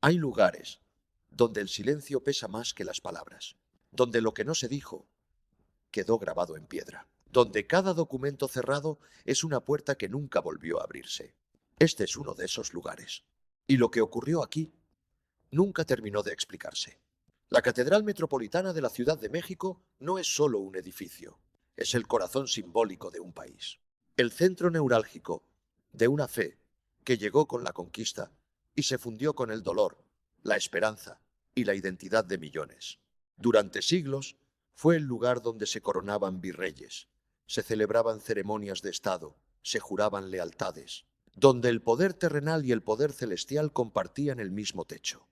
Hay lugares donde el silencio pesa más que las palabras, donde lo que no se dijo quedó grabado en piedra, donde cada documento cerrado es una puerta que nunca volvió a abrirse. Este es uno de esos lugares. Y lo que ocurrió aquí nunca terminó de explicarse. La Catedral Metropolitana de la Ciudad de México no es solo un edificio, es el corazón simbólico de un país, el centro neurálgico de una fe que llegó con la conquista y se fundió con el dolor, la esperanza y la identidad de millones. Durante siglos fue el lugar donde se coronaban virreyes, se celebraban ceremonias de Estado, se juraban lealtades, donde el poder terrenal y el poder celestial compartían el mismo techo.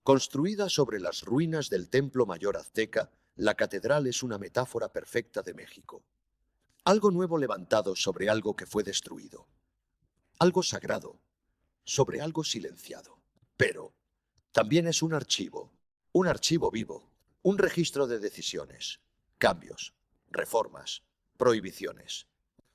Construida sobre las ruinas del Templo Mayor azteca, la catedral es una metáfora perfecta de México. Algo nuevo levantado sobre algo que fue destruido. Algo sagrado sobre algo silenciado. Pero también es un archivo vivo, un registro de decisiones, cambios, reformas, prohibiciones.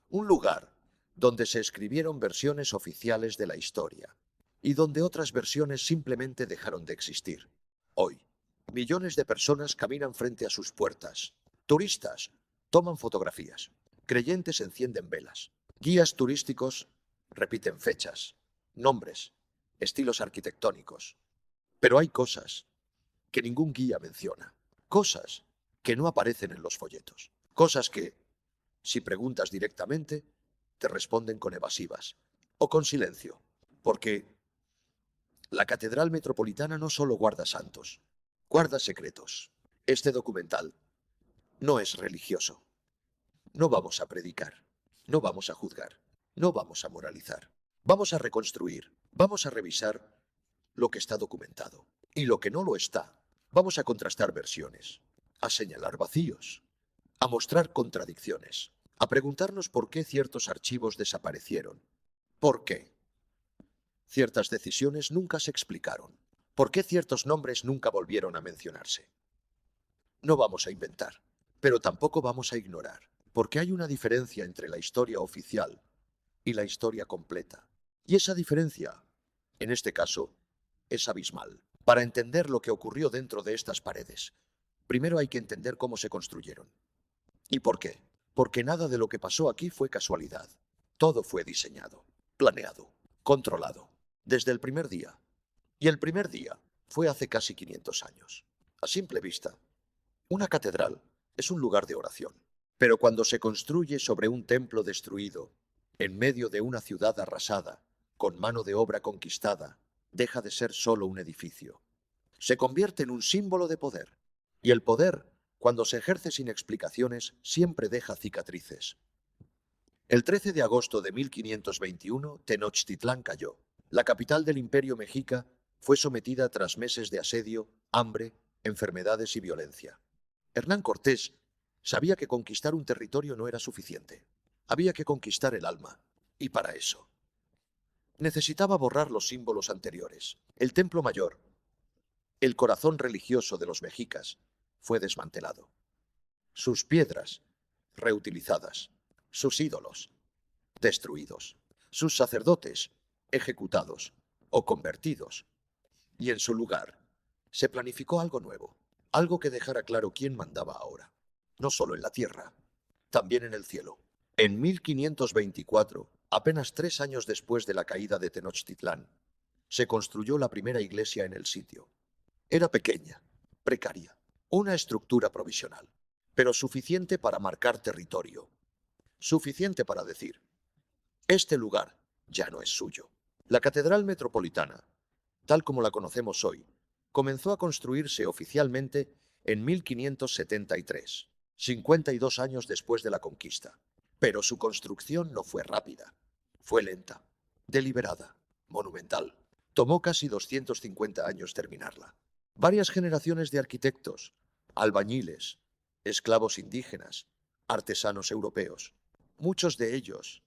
Un lugar donde se escribieron versiones oficiales de la historia y donde otras versiones simplemente dejaron de existir. Hoy, millones de personas caminan frente a sus puertas. Turistas toman fotografías. Creyentes encienden velas. Guías turísticos repiten fechas, nombres, estilos arquitectónicos. Pero hay cosas que ningún guía menciona. Cosas que no aparecen en los folletos. Cosas que, si preguntas directamente, te responden con evasivas o con silencio. Porque la Catedral Metropolitana no solo guarda santos, guarda secretos. Este documental no es religioso. No vamos a predicar, no vamos a juzgar, no vamos a moralizar. Vamos a reconstruir, vamos a revisar lo que está documentado. Y lo que no lo está, vamos a contrastar versiones, a señalar vacíos, a mostrar contradicciones, a preguntarnos por qué ciertos archivos desaparecieron. ¿Por qué? Ciertas decisiones nunca se explicaron. ¿Por qué ciertos nombres nunca volvieron a mencionarse? No vamos a inventar, pero tampoco vamos a ignorar, porque hay una diferencia entre la historia oficial y la historia completa. Y esa diferencia, en este caso, es abismal. Para entender lo que ocurrió dentro de estas paredes, primero hay que entender cómo se construyeron. ¿Y por qué? Porque nada de lo que pasó aquí fue casualidad. Todo fue diseñado, planeado, controlado, desde el primer día. Y el primer día fue hace casi 500 años. A simple vista, una catedral es un lugar de oración. Pero cuando se construye sobre un templo destruido, en medio de una ciudad arrasada, con mano de obra conquistada, deja de ser solo un edificio. Se convierte en un símbolo de poder. Y el poder, cuando se ejerce sin explicaciones, siempre deja cicatrices. El 13 de agosto de 1521, Tenochtitlán cayó. La capital del Imperio Mexica fue sometida tras meses de asedio, hambre, enfermedades y violencia. Hernán Cortés sabía que conquistar un territorio no era suficiente. Había que conquistar el alma. Y para eso, necesitaba borrar los símbolos anteriores. El Templo Mayor, el corazón religioso de los mexicas, fue desmantelado. Sus piedras, reutilizadas. Sus ídolos, destruidos. Sus sacerdotes, ejecutados o convertidos. Y en su lugar, se planificó algo nuevo, algo que dejara claro quién mandaba ahora. No solo en la tierra, también en el cielo. En 1524, apenas 3 años después de la caída de Tenochtitlán, se construyó la primera iglesia en el sitio. Era pequeña, precaria, una estructura provisional, pero suficiente para marcar territorio, suficiente para decir, este lugar ya no es suyo. La Catedral Metropolitana, tal como la conocemos hoy, comenzó a construirse oficialmente en 1573, 52 años después de la conquista. Pero su construcción no fue rápida, fue lenta, deliberada, monumental. Tomó casi 250 años terminarla. Varias generaciones de arquitectos, albañiles, esclavos indígenas, artesanos europeos, muchos de ellos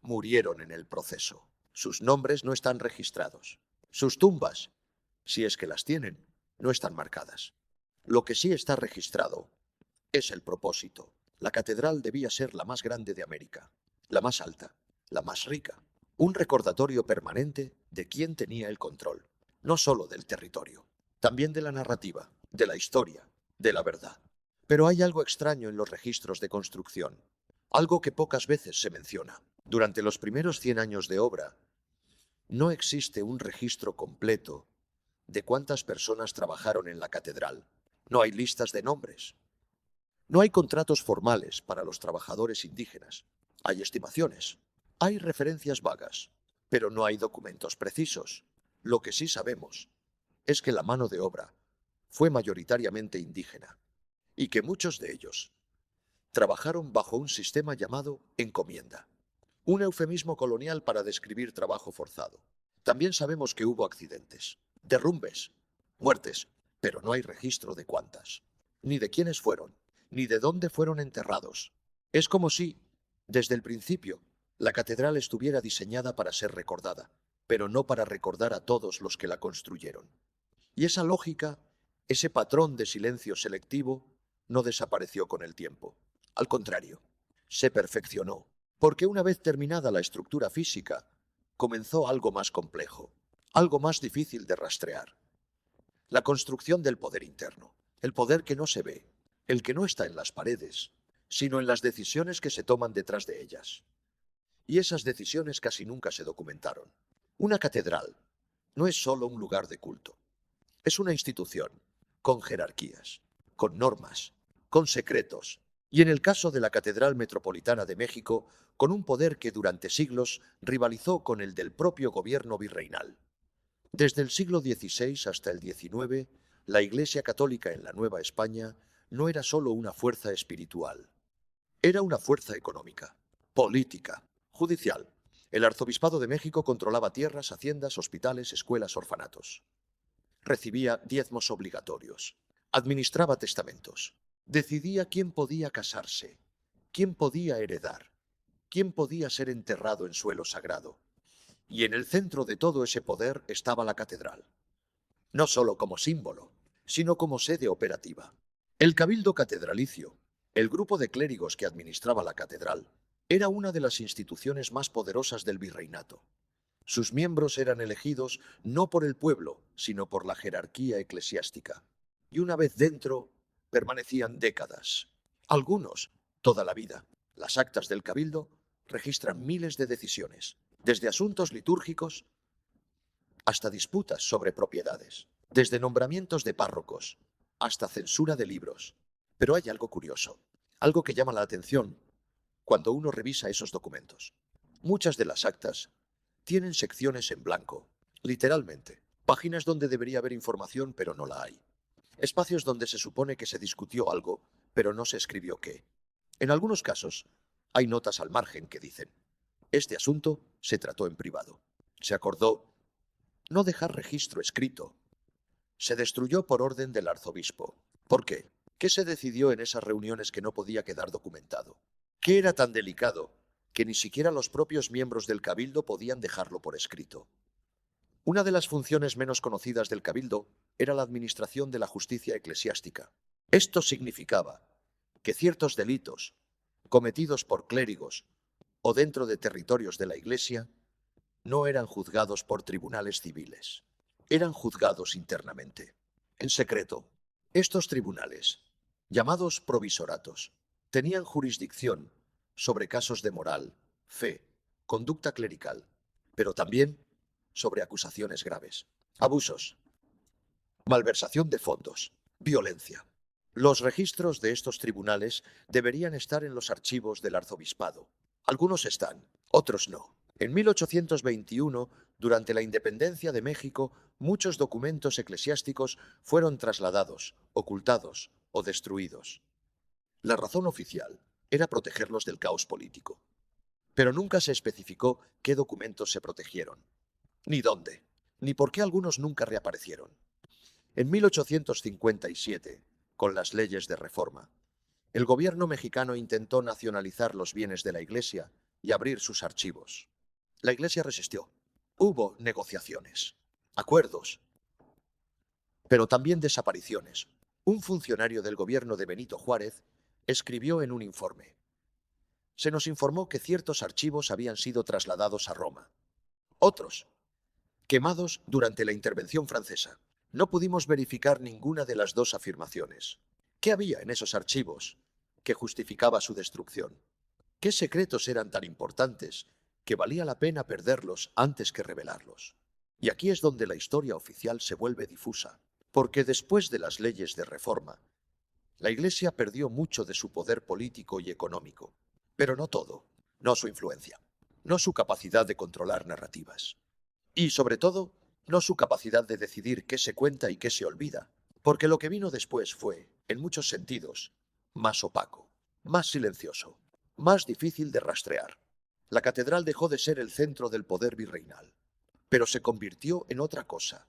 murieron en el proceso. Sus nombres no están registrados. Sus tumbas, si es que las tienen, no están marcadas. Lo que sí está registrado es el propósito. La catedral debía ser la más grande de América, la más alta, la más rica. Un recordatorio permanente de quién tenía el control. no solo del territorio, también de la narrativa, de la historia, de la verdad. Pero hay algo extraño en los registros de construcción, algo que pocas veces se menciona. Durante los primeros 100 años de obra, no existe un registro completo de cuántas personas trabajaron en la catedral. No hay listas de nombres. No hay contratos formales para los trabajadores indígenas. Hay estimaciones. Hay referencias vagas, pero no hay documentos precisos. Lo que sí sabemos es que la mano de obra fue mayoritariamente indígena y que muchos de ellos trabajaron bajo un sistema llamado encomienda, un eufemismo colonial para describir trabajo forzado. También sabemos que hubo accidentes, derrumbes, muertes, pero no hay registro de cuántas, ni de quiénes fueron, ni de dónde fueron enterrados. Es como si, desde el principio, la catedral estuviera diseñada para ser recordada, pero no para recordar a todos los que la construyeron. Y esa lógica, ese patrón de silencio selectivo, no desapareció con el tiempo. Al contrario, se perfeccionó, porque una vez terminada la estructura física, comenzó algo más complejo, algo más difícil de rastrear. La construcción del poder interno, el poder que no se ve, el que no está en las paredes, sino en las decisiones que se toman detrás de ellas. Y esas decisiones casi nunca se documentaron. Una catedral no es solo un lugar de culto, es una institución, con jerarquías, con normas, con secretos, y en el caso de la Catedral Metropolitana de México, con un poder que durante siglos rivalizó con el del propio gobierno virreinal. Desde el siglo XVI hasta el XIX, la Iglesia Católica en la Nueva España no era solo una fuerza espiritual, era una fuerza económica, política, judicial. El Arzobispado de México controlaba tierras, haciendas, hospitales, escuelas, orfanatos. Recibía diezmos obligatorios, administraba testamentos, decidía quién podía casarse, quién podía heredar, quién podía ser enterrado en suelo sagrado. Y en el centro de todo ese poder estaba la catedral, no solo como símbolo, sino como sede operativa. El Cabildo Catedralicio, el grupo de clérigos que administraba la catedral, era una de las instituciones más poderosas del virreinato. Sus miembros eran elegidos no por el pueblo, sino por la jerarquía eclesiástica. Y una vez dentro, permanecían décadas. Algunos, toda la vida. Las actas del Cabildo registran miles de decisiones, desde asuntos litúrgicos hasta disputas sobre propiedades, desde nombramientos de párrocos hasta censura de libros. Pero hay algo curioso, algo que llama la atención cuando uno revisa esos documentos. Muchas de las actas tienen secciones en blanco, literalmente, páginas donde debería haber información pero no la hay. Espacios donde se supone que se discutió algo, pero no se escribió qué. En algunos casos, hay notas al margen que dicen: este asunto se trató en privado. Se acordó no dejar registro escrito. Se destruyó por orden del arzobispo. ¿Por qué? ¿Qué se decidió en esas reuniones que no podía quedar documentado? ¿Qué era tan delicado que ni siquiera los propios miembros del Cabildo podían dejarlo por escrito? Una de las funciones menos conocidas del Cabildo era la administración de la justicia eclesiástica. Esto significaba que ciertos delitos cometidos por clérigos o dentro de territorios de la Iglesia no eran juzgados por tribunales civiles, eran juzgados internamente, en secreto. Estos tribunales, llamados provisoratos, tenían jurisdicción sobre casos de moral, fe, conducta clerical, pero también sobre acusaciones graves, abusos, malversación de fondos, violencia. Los registros de estos tribunales deberían estar en los archivos del arzobispado. Algunos están, otros no. En 1821, durante la independencia de México, muchos documentos eclesiásticos fueron trasladados, ocultados o destruidos. La razón oficial era protegerlos del caos político. Pero nunca se especificó qué documentos se protegieron, ni dónde, ni por qué algunos nunca reaparecieron. En 1857, con las leyes de reforma, el gobierno mexicano intentó nacionalizar los bienes de la Iglesia y abrir sus archivos. La Iglesia resistió. Hubo negociaciones, acuerdos, pero también desapariciones. Un funcionario del gobierno de Benito Juárez escribió en un informe: se nos informó que ciertos archivos habían sido trasladados a Roma. Otros quemados durante la intervención francesa. No pudimos verificar ninguna de las dos afirmaciones. ¿Qué había en esos archivos que justificaba su destrucción? ¿Qué secretos eran tan importantes que valía la pena perderlos antes que revelarlos? Y aquí es donde la historia oficial se vuelve difusa, porque después de las leyes de reforma, la Iglesia perdió mucho de su poder político y económico, pero no todo, no su influencia, no su capacidad de controlar narrativas, y sobre todo, no su capacidad de decidir qué se cuenta y qué se olvida, porque lo que vino después fue, en muchos sentidos, más opaco, más silencioso, más difícil de rastrear. La catedral dejó de ser el centro del poder virreinal, pero se convirtió en otra cosa,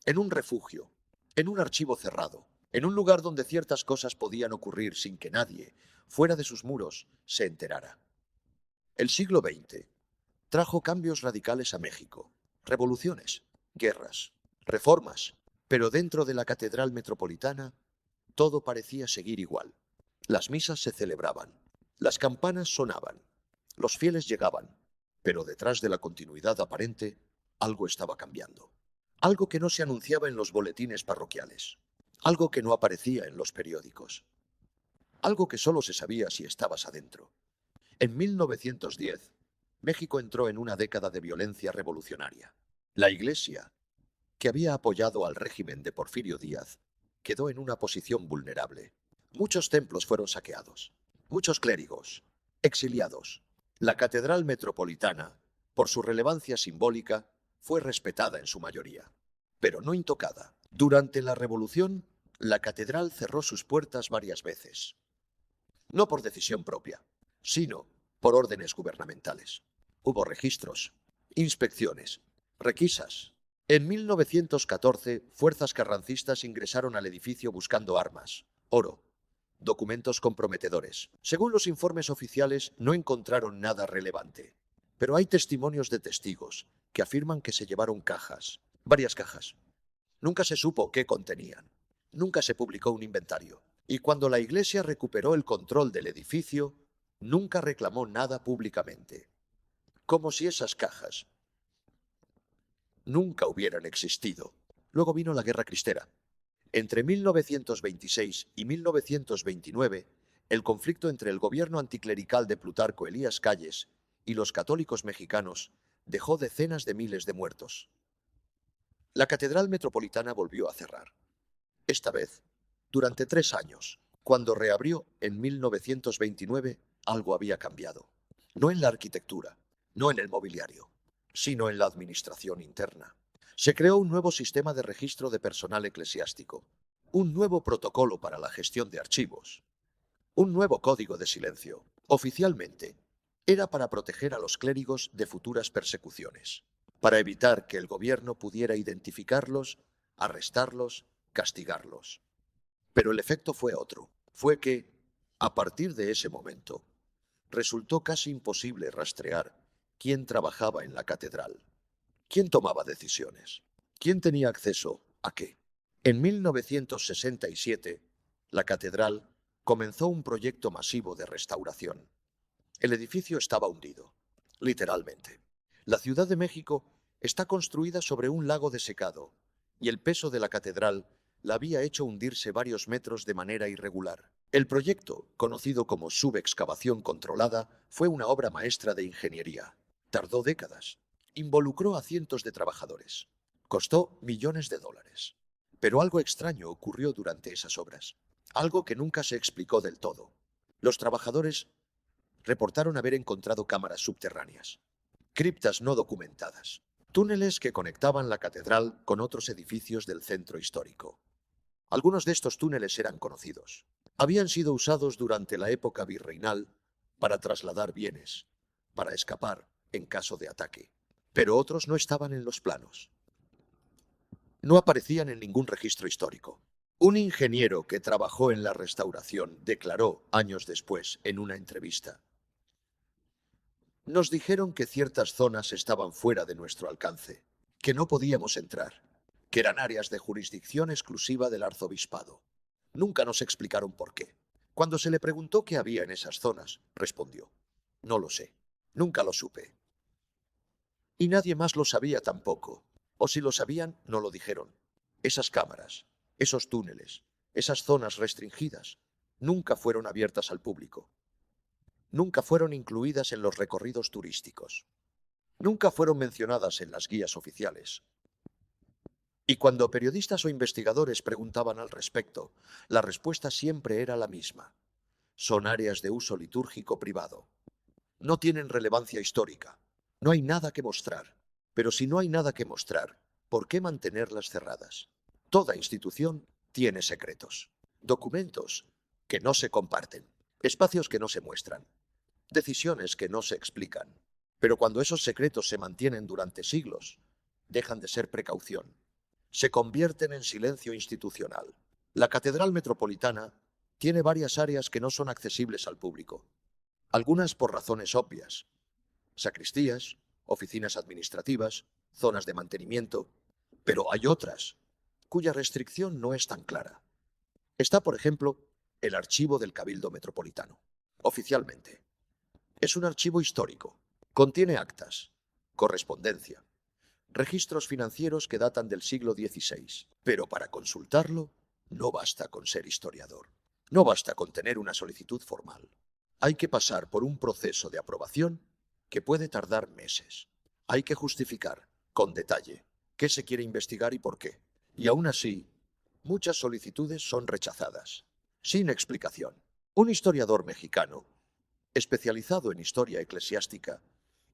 en un refugio, en un archivo cerrado, en un lugar donde ciertas cosas podían ocurrir sin que nadie, fuera de sus muros, se enterara. El siglo XX trajo cambios radicales a México, revoluciones, guerras, reformas, pero dentro de la Catedral Metropolitana todo parecía seguir igual. Las misas se celebraban, las campanas sonaban, los fieles llegaban, pero detrás de la continuidad aparente, algo estaba cambiando. Algo que no se anunciaba en los boletines parroquiales, algo que no aparecía en los periódicos, algo que solo se sabía si estabas adentro. En 1910, México entró en una década de violencia revolucionaria. La Iglesia, que había apoyado al régimen de Porfirio Díaz, quedó en una posición vulnerable. Muchos templos fueron saqueados, muchos clérigos, exiliados. La Catedral Metropolitana, por su relevancia simbólica, fue respetada en su mayoría, pero no intocada. Durante la Revolución, la catedral cerró sus puertas varias veces, no por decisión propia, sino por órdenes gubernamentales. Hubo registros, inspecciones, requisas. En 1914, fuerzas carrancistas ingresaron al edificio buscando armas, oro, documentos comprometedores. Según los informes oficiales, no encontraron nada relevante, pero hay testimonios de testigos que afirman que se llevaron cajas, varias cajas. Nunca se supo qué contenían. Nunca se publicó un inventario. Y cuando la Iglesia recuperó el control del edificio, nunca reclamó nada públicamente. Como si esas cajas nunca hubieran existido. Luego vino la Guerra Cristera. Entre 1926 y 1929, el conflicto entre el gobierno anticlerical de Plutarco Elías Calles y los católicos mexicanos dejó decenas de miles de muertos. La Catedral Metropolitana volvió a cerrar. Esta vez, durante 3 años. Cuando reabrió en 1929, algo había cambiado. No en la arquitectura, no en el mobiliario, sino en la administración interna. Se creó un nuevo sistema de registro de personal eclesiástico, un nuevo protocolo para la gestión de archivos, un nuevo código de silencio. Oficialmente, era para proteger a los clérigos de futuras persecuciones, para evitar que el gobierno pudiera identificarlos, arrestarlos, castigarlos. Pero el efecto fue otro. Fue que, a partir de ese momento, resultó casi imposible rastrear quién trabajaba en la catedral, quién tomaba decisiones, quién tenía acceso a qué. En 1967, la catedral comenzó un proyecto masivo de restauración. El edificio estaba hundido, literalmente. La Ciudad de México está construida sobre un lago desecado, y el peso de la catedral la había hecho hundirse varios metros de manera irregular. El proyecto, conocido como subexcavación controlada, fue una obra maestra de ingeniería. Tardó décadas. Involucró a cientos de trabajadores. Costó millones de dólares. Pero algo extraño ocurrió durante esas obras. Algo que nunca se explicó del todo. Los trabajadores reportaron haber encontrado cámaras subterráneas, criptas no documentadas, túneles que conectaban la catedral con otros edificios del centro histórico. Algunos de estos túneles eran conocidos. Habían sido usados durante la época virreinal para trasladar bienes, para escapar en caso de ataque. Pero otros no estaban en los planos. No aparecían en ningún registro histórico. Un ingeniero que trabajó en la restauración declaró años después en una entrevista: nos dijeron que ciertas zonas estaban fuera de nuestro alcance, que no podíamos entrar, que eran áreas de jurisdicción exclusiva del arzobispado. Nunca nos explicaron por qué. Cuando se le preguntó qué había en esas zonas, respondió: no lo sé, nunca lo supe. Y nadie más lo sabía tampoco. O si lo sabían, no lo dijeron. Esas cámaras, esos túneles, esas zonas restringidas, nunca fueron abiertas al público. Nunca fueron incluidas en los recorridos turísticos. Nunca fueron mencionadas en las guías oficiales. Y cuando periodistas o investigadores preguntaban al respecto, la respuesta siempre era la misma. Son áreas de uso litúrgico privado. No tienen relevancia histórica. No hay nada que mostrar. Pero si no hay nada que mostrar, ¿por qué mantenerlas cerradas? Toda institución tiene secretos. Documentos que no se comparten. Espacios que no se muestran. Decisiones que no se explican. Pero cuando esos secretos se mantienen durante siglos, dejan de ser precaución. Se convierten en silencio institucional. La Catedral Metropolitana tiene varias áreas que no son accesibles al público. Algunas por razones obvias. Sacristías, oficinas administrativas, zonas de mantenimiento. Pero hay otras cuya restricción no es tan clara. Está, por ejemplo, el Archivo del Cabildo Metropolitano. Oficialmente. Es un archivo histórico. Contiene actas, correspondencia, registros financieros que datan del siglo XVI. Pero para consultarlo, no basta con ser historiador. No basta con tener una solicitud formal. Hay que pasar por un proceso de aprobación que puede tardar meses. Hay que justificar, con detalle, qué se quiere investigar y por qué. Y aún así, muchas solicitudes son rechazadas, sin explicación. Un historiador mexicano, especializado en historia eclesiástica,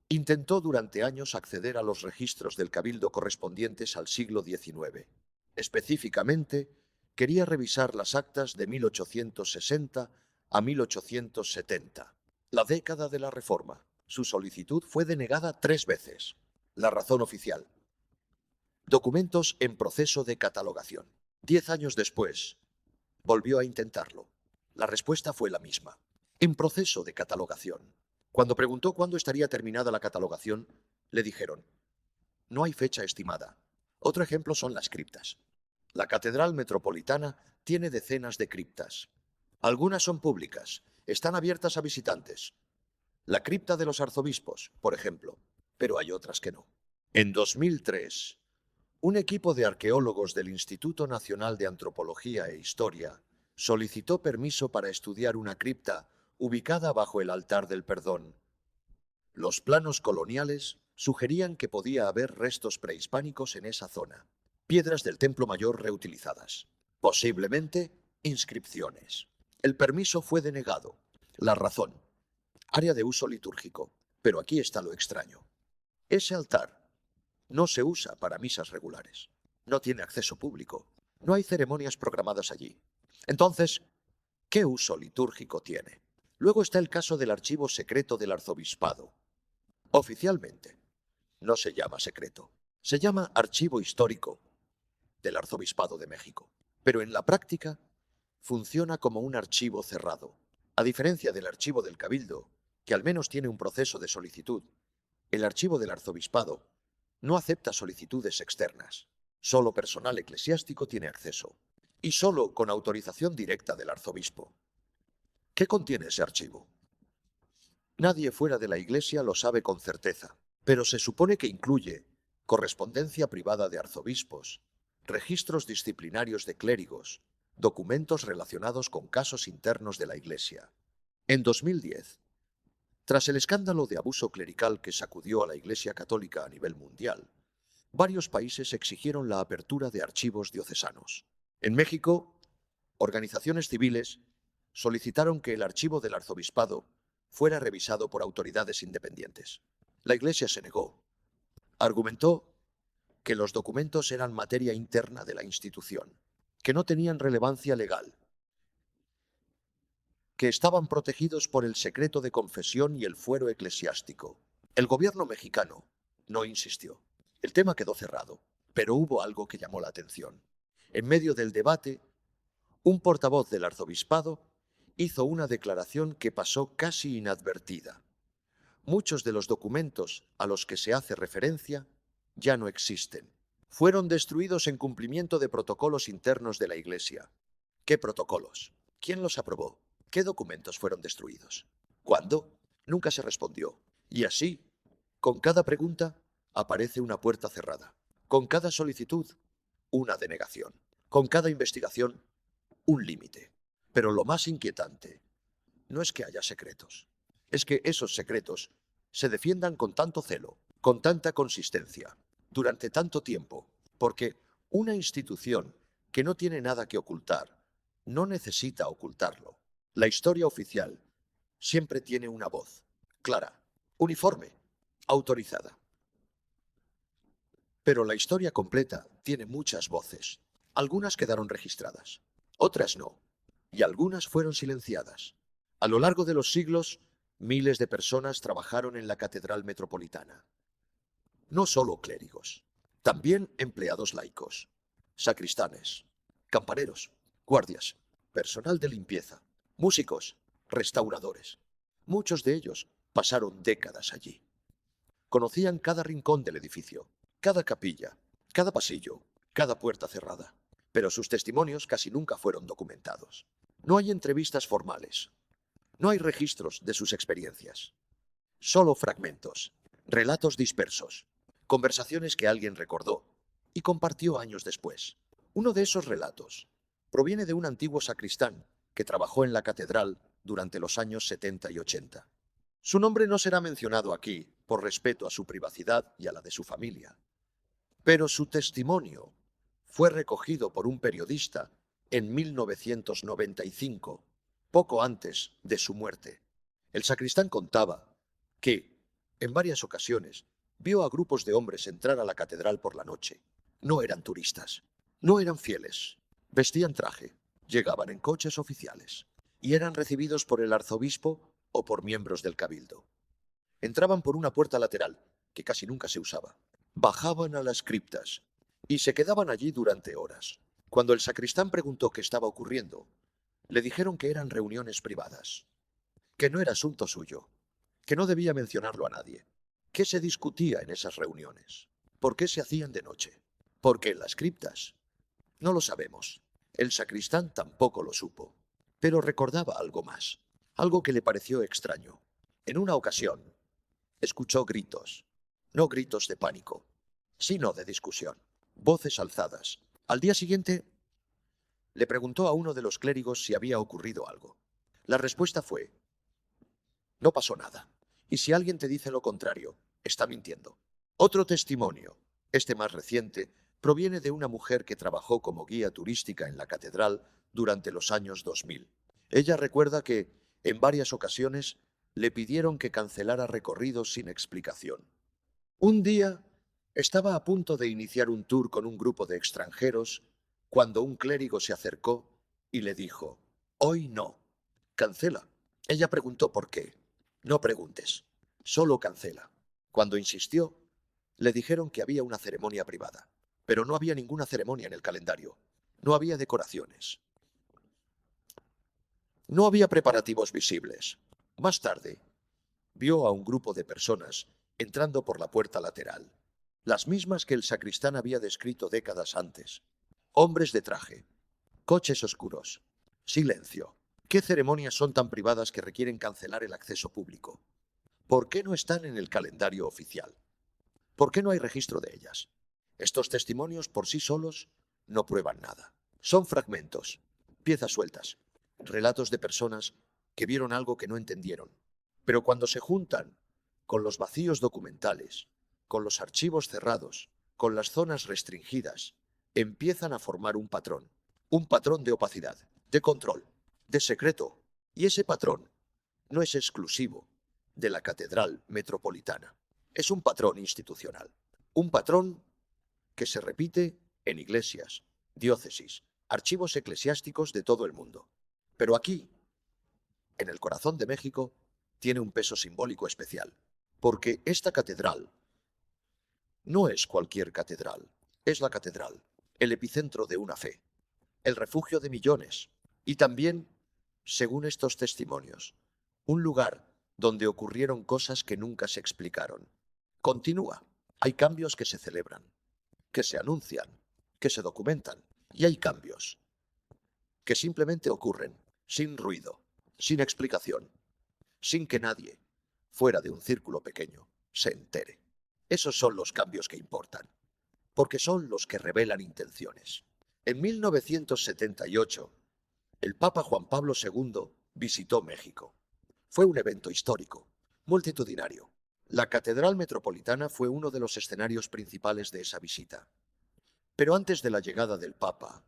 intentó durante años acceder a los registros del Cabildo correspondientes al siglo XIX. Específicamente, quería revisar las actas de 1860 a 1870, la década de la Reforma. Su solicitud fue denegada 3 veces. La razón oficial: documentos en proceso de catalogación. 10 años después, volvió a intentarlo. La respuesta fue la misma: en proceso de catalogación. Cuando preguntó cuándo estaría terminada la catalogación, le dijeron: no hay fecha estimada. Otro ejemplo son las criptas. La Catedral Metropolitana tiene decenas de criptas. Algunas son públicas, están abiertas a visitantes. La cripta de los arzobispos, por ejemplo, pero hay otras que no. En 2003, un equipo de arqueólogos del Instituto Nacional de Antropología e Historia solicitó permiso para estudiar una cripta ubicada bajo el Altar del Perdón. Los planos coloniales sugerían que podía haber restos prehispánicos en esa zona, piedras del Templo Mayor reutilizadas, posiblemente inscripciones. El permiso fue denegado. La razón: área de uso litúrgico. Pero aquí está lo extraño. Ese altar no se usa para misas regulares. No tiene acceso público. No hay ceremonias programadas allí. Entonces, ¿qué uso litúrgico tiene? Luego está el caso del archivo secreto del arzobispado. Oficialmente, no se llama secreto. Se llama Archivo Histórico del Arzobispado de México. Pero en la práctica, funciona como un archivo cerrado. A diferencia del archivo del Cabildo, que al menos tiene un proceso de solicitud, el archivo del arzobispado no acepta solicitudes externas. Solo personal eclesiástico tiene acceso. Y solo con autorización directa del arzobispo. ¿Qué contiene ese archivo? Nadie fuera de la Iglesia lo sabe con certeza, pero se supone que incluye correspondencia privada de arzobispos, registros disciplinarios de clérigos, documentos relacionados con casos internos de la Iglesia. En 2010, tras el escándalo de abuso clerical que sacudió a la Iglesia Católica a nivel mundial, varios países exigieron la apertura de archivos diocesanos. En México, organizaciones civiles solicitaron que el archivo del arzobispado fuera revisado por autoridades independientes. La Iglesia se negó. Argumentó que los documentos eran materia interna de la institución, que no tenían relevancia legal, que estaban protegidos por el secreto de confesión y el fuero eclesiástico. El gobierno mexicano no insistió. El tema quedó cerrado, pero hubo algo que llamó la atención. En medio del debate, un portavoz del arzobispado hizo una declaración que pasó casi inadvertida. Muchos de los documentos a los que se hace referencia ya no existen. Fueron destruidos en cumplimiento de protocolos internos de la Iglesia. ¿Qué protocolos? ¿Quién los aprobó? ¿Qué documentos fueron destruidos? ¿Cuándo? Nunca se respondió. Y así, con cada pregunta, aparece una puerta cerrada. Con cada solicitud, una denegación. Con cada investigación, un límite. Pero lo más inquietante no es que haya secretos, es que esos secretos se defiendan con tanto celo, con tanta consistencia, durante tanto tiempo, porque una institución que no tiene nada que ocultar no necesita ocultarlo. La historia oficial siempre tiene una voz, clara, uniforme, autorizada. Pero la historia completa tiene muchas voces. Algunas quedaron registradas, otras no, y algunas fueron silenciadas. A lo largo de los siglos, miles de personas trabajaron en la Catedral Metropolitana. No solo clérigos, también empleados laicos, sacristanes, campaneros, guardias, personal de limpieza, músicos, restauradores. Muchos de ellos pasaron décadas allí. Conocían cada rincón del edificio, cada capilla, cada pasillo, cada puerta cerrada. Pero sus testimonios casi nunca fueron documentados. No hay entrevistas formales. No hay registros de sus experiencias. Solo fragmentos, relatos dispersos, conversaciones que alguien recordó y compartió años después. Uno de esos relatos proviene de un antiguo sacristán que trabajó en la catedral durante los años 70 y 80. Su nombre no será mencionado aquí por respeto a su privacidad y a la de su familia, pero su testimonio fue recogido por un periodista en 1995, poco antes de su muerte. El sacristán contaba que, en varias ocasiones, vio a grupos de hombres entrar a la catedral por la noche. No eran turistas, no eran fieles, vestían traje, llegaban en coches oficiales y eran recibidos por el arzobispo o por miembros del cabildo. Entraban por una puerta lateral, que casi nunca se usaba. Bajaban a las criptas y se quedaban allí durante horas. Cuando el sacristán preguntó qué estaba ocurriendo, le dijeron que eran reuniones privadas, que no era asunto suyo, que no debía mencionarlo a nadie. ¿Qué se discutía en esas reuniones? ¿Por qué se hacían de noche? ¿Por qué en las criptas? No lo sabemos. El sacristán tampoco lo supo, pero recordaba algo más, algo que le pareció extraño. En una ocasión, escuchó gritos, no gritos de pánico, sino de discusión, voces alzadas. Al día siguiente, le preguntó a uno de los clérigos si había ocurrido algo. La respuesta fue: no pasó nada. Y si alguien te dice lo contrario, está mintiendo. Otro testimonio, este más reciente, proviene de una mujer que trabajó como guía turística en la catedral durante los años 2000. Ella recuerda que, en varias ocasiones, le pidieron que cancelara recorridos sin explicación. Un día, estaba a punto de iniciar un tour con un grupo de extranjeros cuando un clérigo se acercó y le dijo: hoy no, cancela. Ella preguntó por qué. No preguntes, solo cancela. Cuando insistió, le dijeron que había una ceremonia privada, pero no había ninguna ceremonia en el calendario. No había decoraciones. No había preparativos visibles. Más tarde, vio a un grupo de personas entrando por la puerta lateral, las mismas que el sacristán había descrito décadas antes. Hombres de traje, coches oscuros, silencio. ¿Qué ceremonias son tan privadas que requieren cancelar el acceso público? ¿Por qué no están en el calendario oficial? ¿Por qué no hay registro de ellas? Estos testimonios por sí solos no prueban nada. Son fragmentos, piezas sueltas, relatos de personas que vieron algo que no entendieron. Pero cuando se juntan con los vacíos documentales, con los archivos cerrados, con las zonas restringidas, empiezan a formar un patrón de opacidad, de control, de secreto. Y ese patrón no es exclusivo de la Catedral Metropolitana. Es un patrón institucional, un patrón que se repite en iglesias, diócesis, archivos eclesiásticos de todo el mundo. Pero aquí, en el corazón de México, tiene un peso simbólico especial, porque esta catedral no es cualquier catedral, es la catedral, el epicentro de una fe, el refugio de millones y también, según estos testimonios, un lugar donde ocurrieron cosas que nunca se explicaron. Continúa. Hay cambios que se celebran, que se anuncian, que se documentan, y hay cambios que simplemente ocurren, sin ruido, sin explicación, sin que nadie, fuera de un círculo pequeño, se entere. Esos son los cambios que importan. porque son los que revelan intenciones. En 1978, el Papa Juan Pablo II visitó México. Fue un evento histórico, multitudinario. La Catedral Metropolitana fue uno de los escenarios principales de esa visita. Pero antes de la llegada del Papa,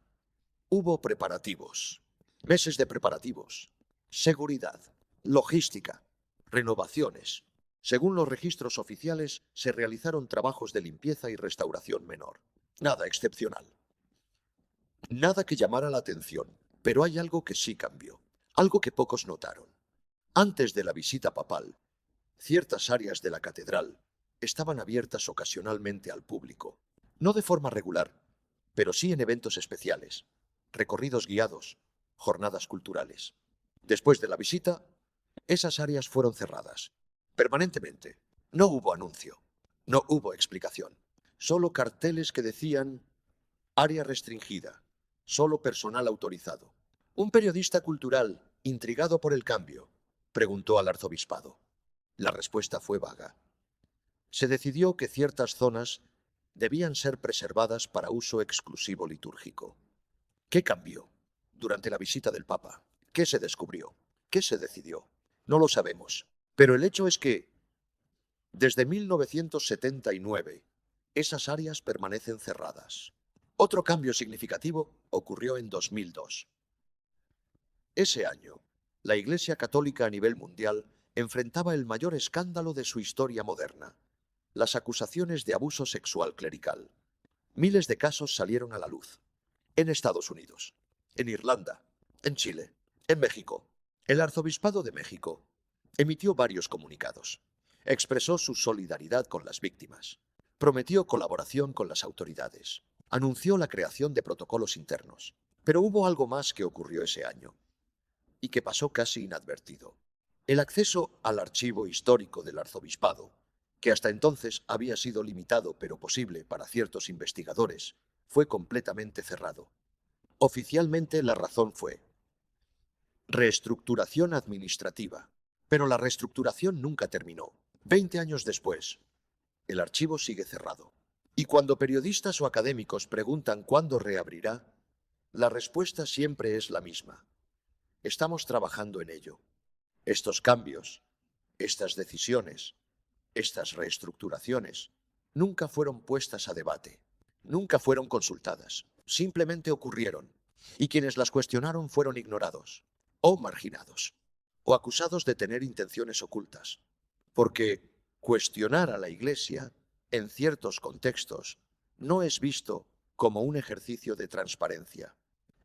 hubo preparativos, meses de preparativos, seguridad, logística, renovaciones. Según los registros oficiales, se realizaron trabajos de limpieza y restauración menor. Nada excepcional. Nada que llamara la atención, pero hay algo que sí cambió, algo que pocos notaron. Antes de la visita papal, ciertas áreas de la catedral estaban abiertas ocasionalmente al público, no de forma regular, pero sí en eventos especiales, recorridos guiados, jornadas culturales. Después de la visita, esas áreas fueron cerradas, permanentemente. No hubo anuncio, no hubo explicación, solo carteles que decían área restringida, solo personal autorizado. Un periodista cultural, intrigado por el cambio, preguntó al arzobispado. La respuesta fue vaga. Se decidió que ciertas zonas debían ser preservadas para uso exclusivo litúrgico. ¿Qué cambió durante la visita del Papa? ¿Qué se descubrió? ¿Qué se decidió? No lo sabemos. Pero el hecho es que, desde 1979, esas áreas permanecen cerradas. Otro cambio significativo ocurrió en 2002. Ese año, la Iglesia Católica a nivel mundial enfrentaba el mayor escándalo de su historia moderna: las acusaciones de abuso sexual clerical. Miles de casos salieron a la luz. En Estados Unidos, en Irlanda, en Chile, en México. El Arzobispado de México emitió varios comunicados. Expresó su solidaridad con las víctimas. Prometió colaboración con las autoridades. Anunció la creación de protocolos internos. Pero hubo algo más que ocurrió ese año y que pasó casi inadvertido. El acceso al archivo histórico del arzobispado, que hasta entonces había sido limitado pero posible para ciertos investigadores, fue completamente cerrado. Oficialmente la razón fue reestructuración administrativa, pero la reestructuración nunca terminó. 20 años después, el archivo sigue cerrado. Y cuando periodistas o académicos preguntan cuándo reabrirá, la respuesta siempre es la misma. Estamos trabajando en ello. Estos cambios, estas decisiones, estas reestructuraciones, nunca fueron puestas a debate, nunca fueron consultadas, simplemente ocurrieron, y quienes las cuestionaron fueron ignorados, o marginados, o acusados de tener intenciones ocultas. Porque cuestionar a la Iglesia, en ciertos contextos, no es visto como un ejercicio de transparencia.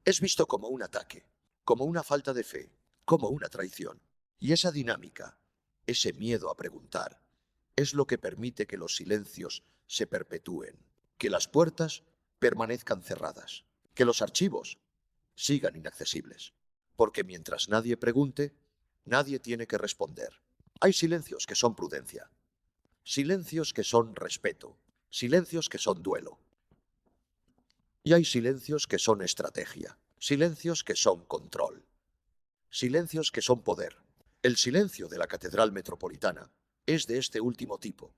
Es visto como un ataque, como una falta de fe, como una traición. Y esa dinámica, ese miedo a preguntar, es lo que permite que los silencios se perpetúen, que las puertas permanezcan cerradas, que los archivos sigan inaccesibles. Porque mientras nadie pregunte, nadie tiene que responder. Hay silencios que son prudencia, silencios que son respeto, silencios que son duelo. Y hay silencios que son estrategia, silencios que son control, silencios que son poder. El silencio de la Catedral Metropolitana es de este último tipo.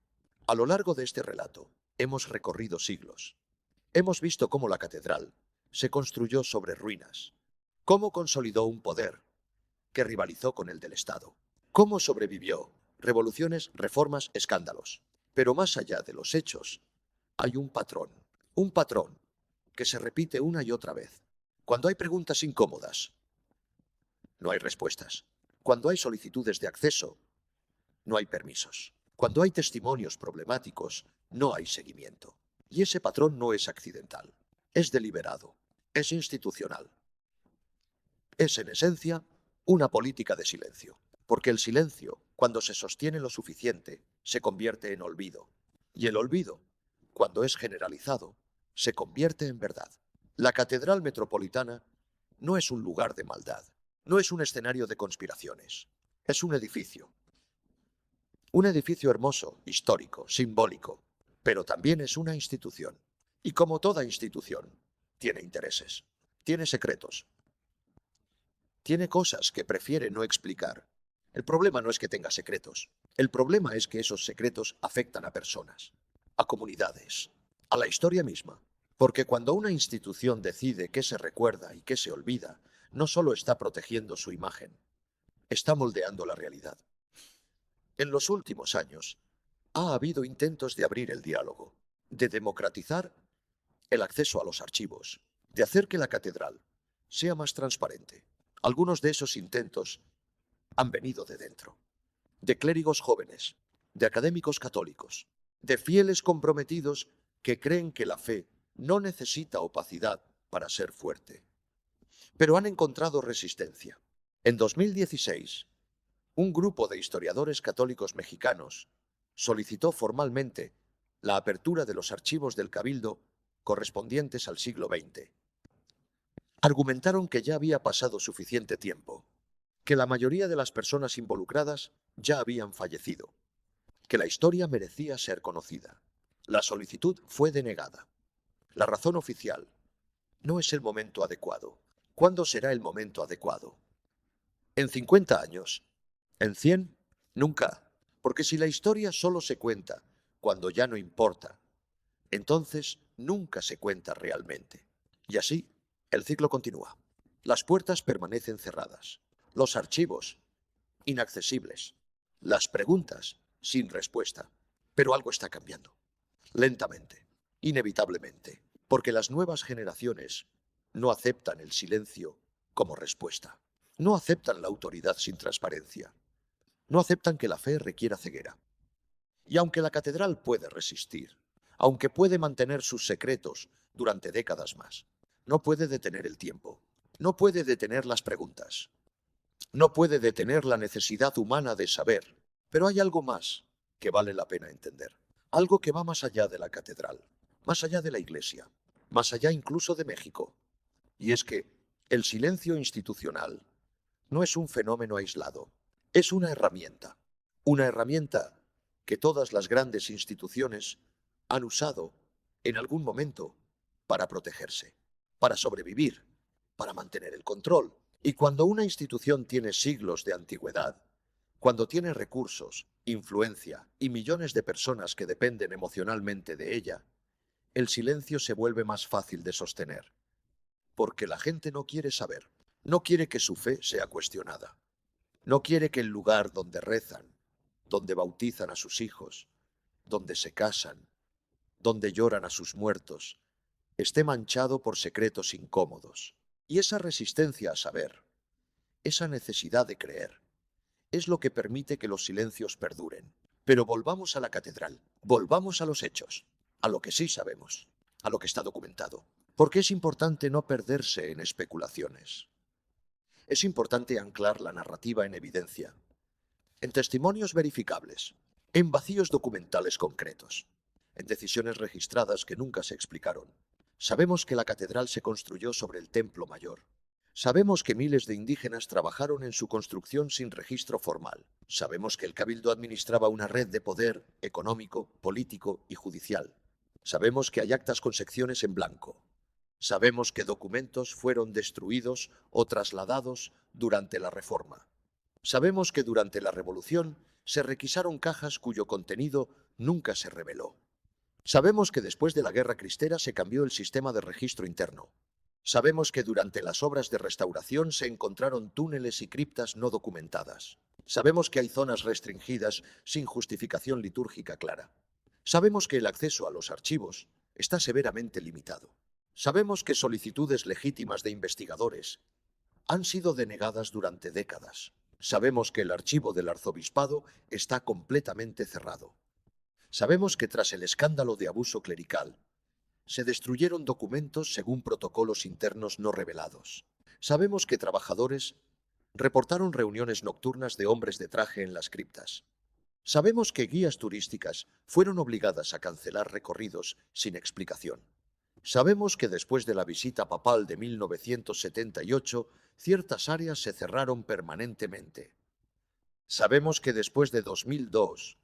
A lo largo de este relato, hemos recorrido siglos. Hemos visto cómo la catedral se construyó sobre ruinas, cómo consolidó un poder que rivalizó con el del Estado, cómo sobrevivió revoluciones, reformas, escándalos. Pero más allá de los hechos, hay un patrón que se repite una y otra vez. Cuando hay preguntas incómodas, no hay respuestas. Cuando hay solicitudes de acceso, no hay permisos. Cuando hay testimonios problemáticos, no hay seguimiento. Y ese patrón no es accidental, es deliberado, es institucional. Es, en esencia, una política de silencio. Porque el silencio, cuando se sostiene lo suficiente, se convierte en olvido. Y el olvido, cuando es generalizado, se convierte en verdad. La Catedral Metropolitana no es un lugar de maldad, no es un escenario de conspiraciones. Es un edificio. Un edificio hermoso, histórico, simbólico, pero también es una institución. Y como toda institución, tiene intereses, tiene secretos, tiene cosas que prefiere no explicar. El problema no es que tenga secretos, el problema es que esos secretos afectan a personas, a comunidades, a la historia misma. Porque cuando una institución decide qué se recuerda y qué se olvida, no solo está protegiendo su imagen, está moldeando la realidad. En los últimos años, ha habido intentos de abrir el diálogo, de democratizar el acceso a los archivos, de hacer que la catedral sea más transparente. Algunos de esos intentos han venido de dentro, de clérigos jóvenes, de académicos católicos, de fieles comprometidos que creen que la fe no necesita opacidad para ser fuerte. Pero han encontrado resistencia. En 2016, un grupo de historiadores católicos mexicanos solicitó formalmente la apertura de los archivos del Cabildo correspondientes al siglo XX. Argumentaron que ya había pasado suficiente tiempo, que la mayoría de las personas involucradas ya habían fallecido, que la historia merecía ser conocida. La solicitud fue denegada. La razón oficial: no es el momento adecuado. ¿Cuándo será el momento adecuado? ¿En 50 años? ¿En 100? Nunca. Porque si la historia solo se cuenta cuando ya no importa, entonces nunca se cuenta realmente. Y así, el ciclo continúa. Las puertas permanecen cerradas, los archivos inaccesibles, las preguntas sin respuesta. Pero algo está cambiando. Lentamente, inevitablemente, porque las nuevas generaciones no aceptan el silencio como respuesta. No aceptan la autoridad sin transparencia. No aceptan que la fe requiera ceguera. Y aunque la catedral puede resistir, aunque puede mantener sus secretos durante décadas más, no puede detener el tiempo, no puede detener las preguntas, no puede detener la necesidad humana de saber. Pero hay algo más que vale la pena entender, algo que va más allá de la catedral, más allá de la iglesia, más allá incluso de México. Y es que el silencio institucional no es un fenómeno aislado, es una herramienta que todas las grandes instituciones han usado en algún momento para protegerse, para sobrevivir, para mantener el control. Y cuando una institución tiene siglos de antigüedad, cuando tiene recursos, influencia y millones de personas que dependen emocionalmente de ella, el silencio se vuelve más fácil de sostener, porque la gente no quiere saber, no quiere que su fe sea cuestionada, no quiere que el lugar donde rezan, donde bautizan a sus hijos, donde se casan, donde lloran a sus muertos, esté manchado por secretos incómodos. Y esa resistencia a saber, esa necesidad de creer, es lo que permite que los silencios perduren. Pero volvamos a la catedral, volvamos a los hechos, a lo que sí sabemos, a lo que está documentado. Porque es importante no perderse en especulaciones. Es importante anclar la narrativa en evidencia, en testimonios verificables, en vacíos documentales concretos, en decisiones registradas que nunca se explicaron. Sabemos que la catedral se construyó sobre el Templo Mayor. Sabemos que miles de indígenas trabajaron en su construcción sin registro formal. Sabemos que el Cabildo administraba una red de poder económico, político y judicial. Sabemos que hay actas con secciones en blanco. Sabemos que documentos fueron destruidos o trasladados durante la Reforma. Sabemos que durante la Revolución se requisaron cajas cuyo contenido nunca se reveló. Sabemos que después de la Guerra Cristera se cambió el sistema de registro interno. Sabemos que durante las obras de restauración se encontraron túneles y criptas no documentadas. Sabemos que hay zonas restringidas sin justificación litúrgica clara. Sabemos que el acceso a los archivos está severamente limitado. Sabemos que solicitudes legítimas de investigadores han sido denegadas durante décadas. Sabemos que el archivo del arzobispado está completamente cerrado. Sabemos que tras el escándalo de abuso clerical, se destruyeron documentos según protocolos internos no revelados. Sabemos que trabajadores reportaron reuniones nocturnas de hombres de traje en las criptas. Sabemos que guías turísticas fueron obligadas a cancelar recorridos sin explicación. Sabemos que después de la visita papal de 1978, ciertas áreas se cerraron permanentemente. Sabemos que después de 2002,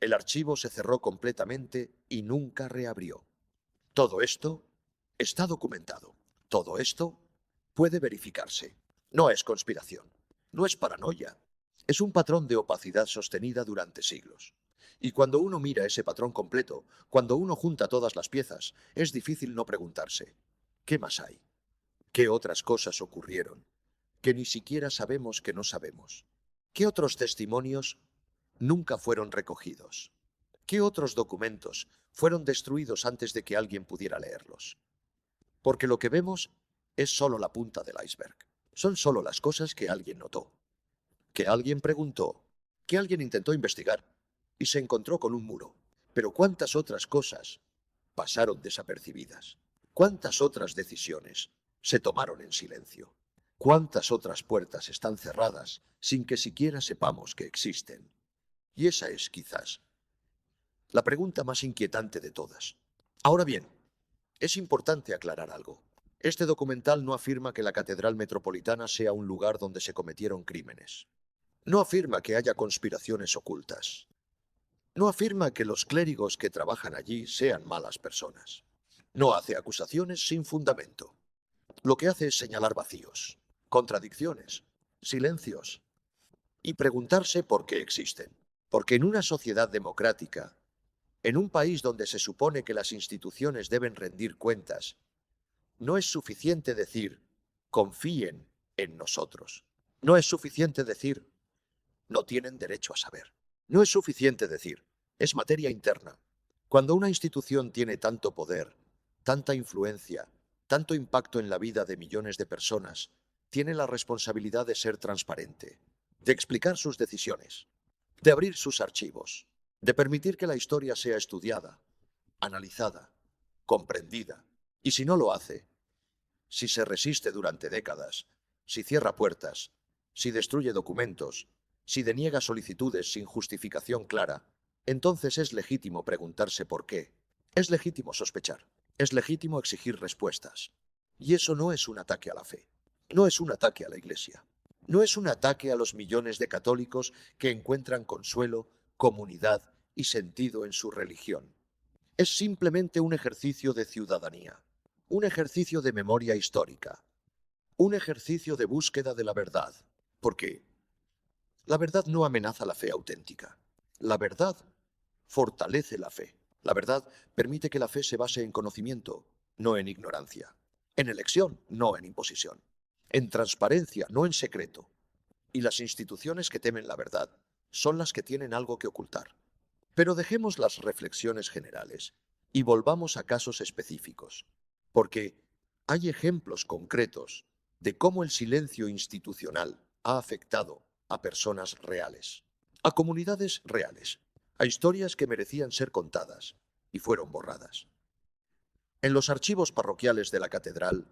el archivo se cerró completamente y nunca reabrió. Todo esto está documentado. Todo esto puede verificarse. No es conspiración, no es paranoia. Es un patrón de opacidad sostenida durante siglos. Y cuando uno mira ese patrón completo, cuando uno junta todas las piezas, es difícil no preguntarse, ¿qué más hay? ¿Qué otras cosas ocurrieron que ni siquiera sabemos que no sabemos? ¿Qué otros testimonios nunca fueron recogidos? ¿Qué otros documentos fueron destruidos antes de que alguien pudiera leerlos? Porque lo que vemos es solo la punta del iceberg. Son solo las cosas que alguien notó, que alguien preguntó, que alguien intentó investigar y se encontró con un muro. Pero ¿cuántas otras cosas pasaron desapercibidas? ¿Cuántas otras decisiones se tomaron en silencio? ¿Cuántas otras puertas están cerradas sin que siquiera sepamos que existen? Y esa es, quizás, la pregunta más inquietante de todas. Ahora bien, es importante aclarar algo. Este documental no afirma que la Catedral Metropolitana sea un lugar donde se cometieron crímenes. No afirma que haya conspiraciones ocultas. No afirma que los clérigos que trabajan allí sean malas personas. No hace acusaciones sin fundamento. Lo que hace es señalar vacíos, contradicciones, silencios y preguntarse por qué existen. Porque en una sociedad democrática, en un país donde se supone que las instituciones deben rendir cuentas, no es suficiente decir, confíen en nosotros. No es suficiente decir, no tienen derecho a saber. No es suficiente decir, es materia interna. Cuando una institución tiene tanto poder, tanta influencia, tanto impacto en la vida de millones de personas, tiene la responsabilidad de ser transparente, de explicar sus decisiones, de abrir sus archivos, de permitir que la historia sea estudiada, analizada, comprendida. Y si no lo hace, si se resiste durante décadas, si cierra puertas, si destruye documentos, si deniega solicitudes sin justificación clara, entonces es legítimo preguntarse por qué. Es legítimo sospechar. Es legítimo exigir respuestas. Y eso no es un ataque a la fe. No es un ataque a la Iglesia. No es un ataque a los millones de católicos que encuentran consuelo, comunidad y sentido en su religión. Es simplemente un ejercicio de ciudadanía, un ejercicio de memoria histórica, un ejercicio de búsqueda de la verdad, porque la verdad no amenaza la fe auténtica. La verdad fortalece la fe. La verdad permite que la fe se base en conocimiento, no en ignorancia, en elección, no en imposición, en transparencia, no en secreto. Y las instituciones que temen la verdad son las que tienen algo que ocultar. Pero dejemos las reflexiones generales y volvamos a casos específicos, porque hay ejemplos concretos de cómo el silencio institucional ha afectado a personas reales, a comunidades reales, a historias que merecían ser contadas y fueron borradas. En los archivos parroquiales de la catedral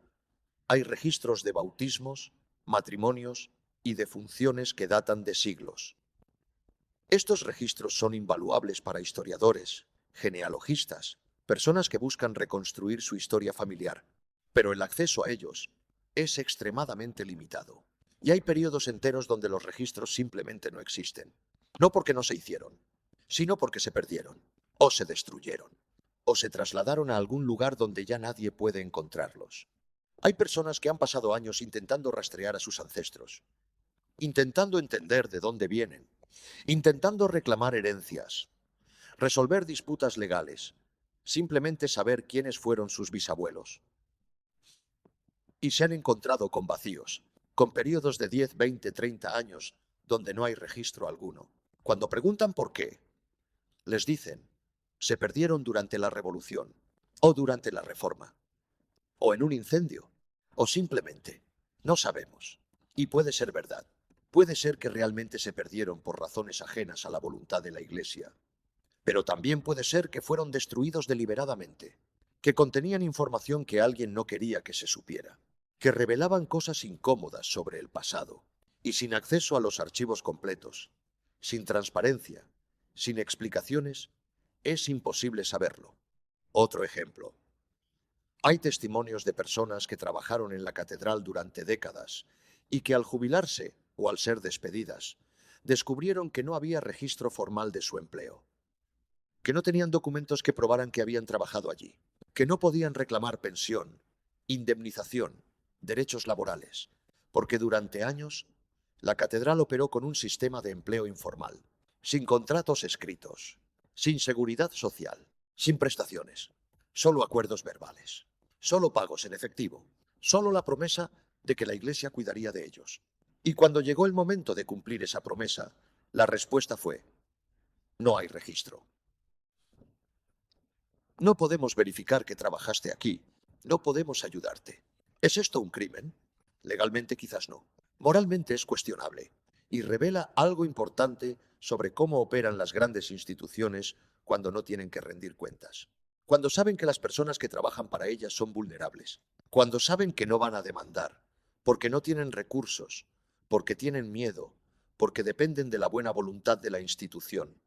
hay registros de bautismos, matrimonios y defunciones que datan de siglos. Estos registros son invaluables para historiadores, genealogistas, personas que buscan reconstruir su historia familiar, pero el acceso a ellos es extremadamente limitado. Y hay periodos enteros donde los registros simplemente no existen. No porque no se hicieron, sino porque se perdieron, o se destruyeron, o se trasladaron a algún lugar donde ya nadie puede encontrarlos. Hay personas que han pasado años intentando rastrear a sus ancestros, intentando entender de dónde vienen, intentando reclamar herencias, resolver disputas legales, simplemente saber quiénes fueron sus bisabuelos. Y se han encontrado con vacíos, con periodos de 10, 20, 30 años donde no hay registro alguno. Cuando preguntan por qué, les dicen, se perdieron durante la Revolución, o durante la Reforma, o en un incendio, o simplemente, no sabemos. Y puede ser verdad. Puede ser que realmente se perdieron por razones ajenas a la voluntad de la Iglesia. Pero también puede ser que fueron destruidos deliberadamente, que contenían información que alguien no quería que se supiera, que revelaban cosas incómodas sobre el pasado, y sin acceso a los archivos completos, sin transparencia, sin explicaciones, es imposible saberlo. Otro ejemplo. Hay testimonios de personas que trabajaron en la catedral durante décadas y que al jubilarse o al ser despedidas, descubrieron que no había registro formal de su empleo, que no tenían documentos que probaran que habían trabajado allí, que no podían reclamar pensión, indemnización, derechos laborales, porque durante años la catedral operó con un sistema de empleo informal, sin contratos escritos, sin seguridad social, sin prestaciones, solo acuerdos verbales, solo pagos en efectivo, solo la promesa de que la Iglesia cuidaría de ellos. Y cuando llegó el momento de cumplir esa promesa, la respuesta fue: no hay registro. No podemos verificar que trabajaste aquí. No podemos ayudarte. ¿Es esto un crimen? Legalmente quizás no. Moralmente es cuestionable y revela algo importante sobre cómo operan las grandes instituciones cuando no tienen que rendir cuentas. Cuando saben que las personas que trabajan para ellas son vulnerables. Cuando saben que no van a demandar, porque no tienen recursos, porque tienen miedo, porque dependen de la buena voluntad de la institución.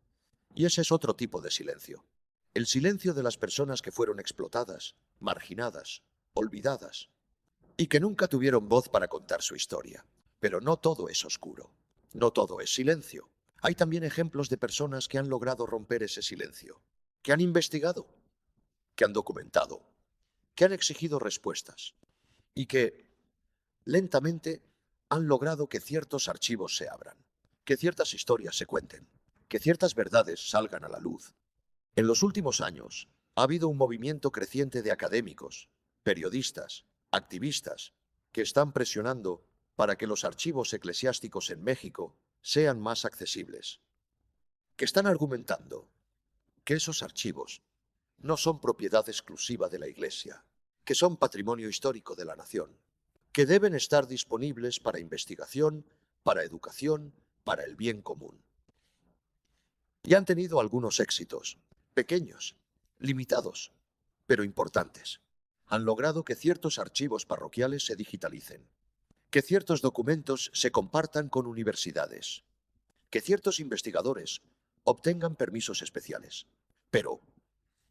Y ese es otro tipo de silencio. El silencio de las personas que fueron explotadas, marginadas, olvidadas, y que nunca tuvieron voz para contar su historia. Pero no todo es oscuro, no todo es silencio. Hay también ejemplos de personas que han logrado romper ese silencio, que han investigado, que han documentado, que han exigido respuestas y que, lentamente, han logrado que ciertos archivos se abran, que ciertas historias se cuenten, que ciertas verdades salgan a la luz. En los últimos años, ha habido un movimiento creciente de académicos, periodistas, activistas, que están presionando para que los archivos eclesiásticos en México sean más accesibles, que están argumentando que esos archivos no son propiedad exclusiva de la Iglesia, que son patrimonio histórico de la nación, que deben estar disponibles para investigación, para educación, para el bien común. Y han tenido algunos éxitos, pequeños, limitados, pero importantes. Han logrado que ciertos archivos parroquiales se digitalicen, que ciertos documentos se compartan con universidades, que ciertos investigadores obtengan permisos especiales. Pero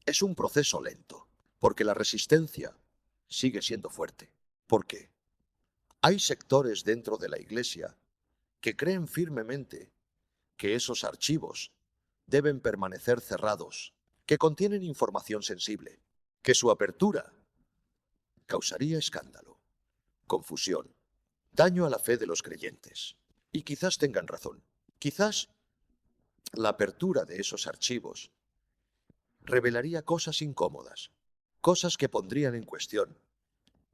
es un proceso lento, porque la resistencia sigue siendo fuerte, porque hay sectores dentro de la Iglesia que creen firmemente que esos archivos deben permanecer cerrados, que contienen información sensible, que su apertura causaría escándalo, confusión, daño a la fe de los creyentes. Y quizás tengan razón. Quizás la apertura de esos archivos revelaría cosas incómodas, cosas que pondrían en cuestión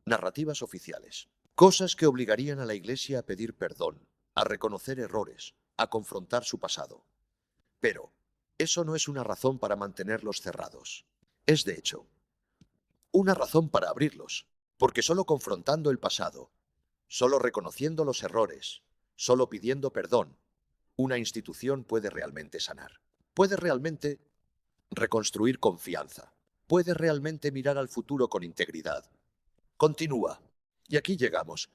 narrativas oficiales, cosas que obligarían a la Iglesia a pedir perdón, a reconocer errores, a confrontar su pasado. Pero eso no es una razón para mantenerlos cerrados. Es, de hecho, una razón para abrirlos, porque solo confrontando el pasado, solo reconociendo los errores, solo pidiendo perdón, una institución puede realmente sanar. Puede realmente reconstruir confianza. Puede realmente mirar al futuro con integridad. Continúa. Y aquí llegamos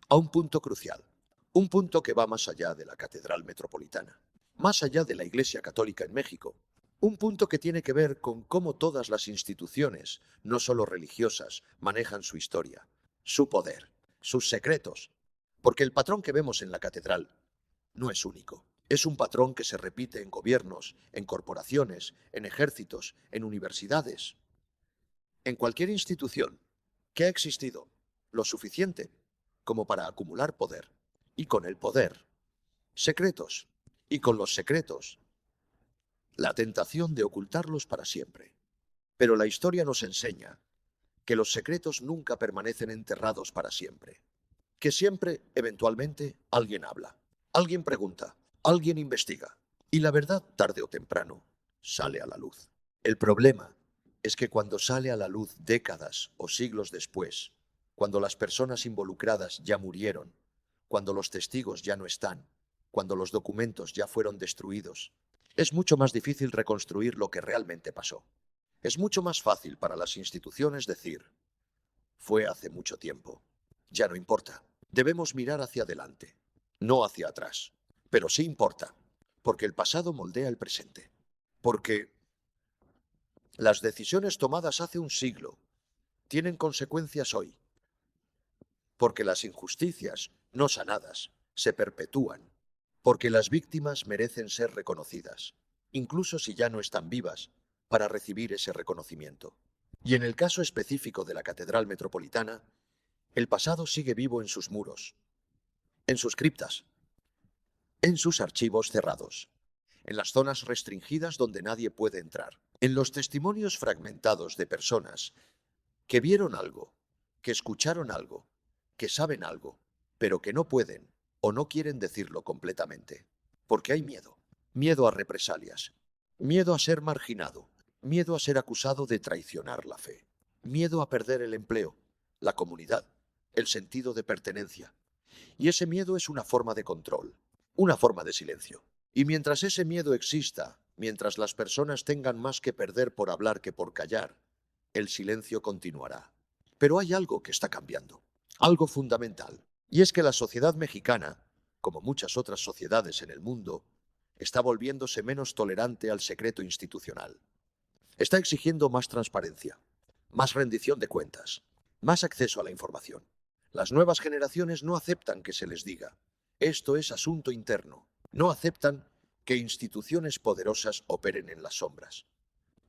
a un punto crucial. Un punto que va más allá de la Catedral Metropolitana, más allá de la Iglesia Católica en México. Un punto que tiene que ver con cómo todas las instituciones, no solo religiosas, manejan su historia, su poder, sus secretos. Porque el patrón que vemos en la catedral no es único. Es un patrón que se repite en gobiernos, en corporaciones, en ejércitos, en universidades, en cualquier institución que ha existido lo suficiente como para acumular poder. Y con el poder, secretos. Y con los secretos, la tentación de ocultarlos para siempre. Pero la historia nos enseña que los secretos nunca permanecen enterrados para siempre. Que siempre, eventualmente, alguien habla, alguien pregunta, alguien investiga. Y la verdad, tarde o temprano, sale a la luz. El problema es que cuando sale a la luz décadas o siglos después, cuando las personas involucradas ya murieron, cuando los testigos ya no están, cuando los documentos ya fueron destruidos, es mucho más difícil reconstruir lo que realmente pasó. Es mucho más fácil para las instituciones decir: fue hace mucho tiempo, ya no importa. Debemos mirar hacia adelante, no hacia atrás. Pero sí importa, porque el pasado moldea el presente. Porque las decisiones tomadas hace un siglo tienen consecuencias hoy. Porque las injusticias no sanadas se perpetúan. Porque las víctimas merecen ser reconocidas, incluso si ya no están vivas, para recibir ese reconocimiento. Y en el caso específico de la Catedral Metropolitana, el pasado sigue vivo en sus muros, en sus criptas, en sus archivos cerrados, en las zonas restringidas donde nadie puede entrar, en los testimonios fragmentados de personas que vieron algo, que escucharon algo, que saben algo, pero que no pueden o no quieren decirlo completamente, porque hay miedo, miedo a represalias, miedo a ser marginado, miedo a ser acusado de traicionar la fe, miedo a perder el empleo, la comunidad, el sentido de pertenencia. Y ese miedo es una forma de control, una forma de silencio. Y mientras ese miedo exista, mientras las personas tengan más que perder por hablar que por callar, el silencio continuará. Pero hay algo que está cambiando, algo fundamental, y es que la sociedad mexicana, como muchas otras sociedades en el mundo, está volviéndose menos tolerante al secreto institucional. Está exigiendo más transparencia, más rendición de cuentas, más acceso a la información. Las nuevas generaciones no aceptan que se les diga, esto es asunto interno. No aceptan que instituciones poderosas operen en las sombras.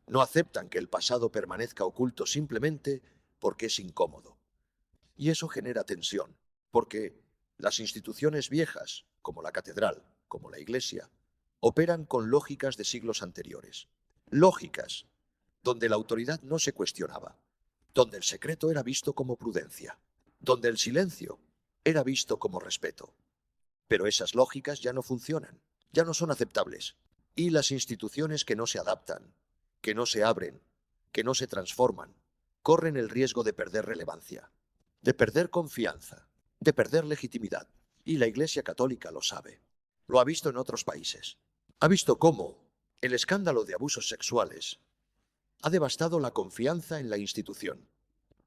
No aceptan que el pasado permanezca oculto simplemente porque es incómodo. Y eso genera tensión, porque las instituciones viejas, como la catedral, como la iglesia, operan con lógicas de siglos anteriores. Lógicas donde la autoridad no se cuestionaba, donde el secreto era visto como prudencia, donde el silencio era visto como respeto. Pero esas lógicas ya no funcionan, ya no son aceptables. Y las instituciones que no se adaptan, que no se abren, que no se transforman, corren el riesgo de perder relevancia, de perder confianza, de perder legitimidad. Y la Iglesia Católica lo sabe. Lo ha visto en otros países. Ha visto cómo el escándalo de abusos sexuales ha devastado la confianza en la institución.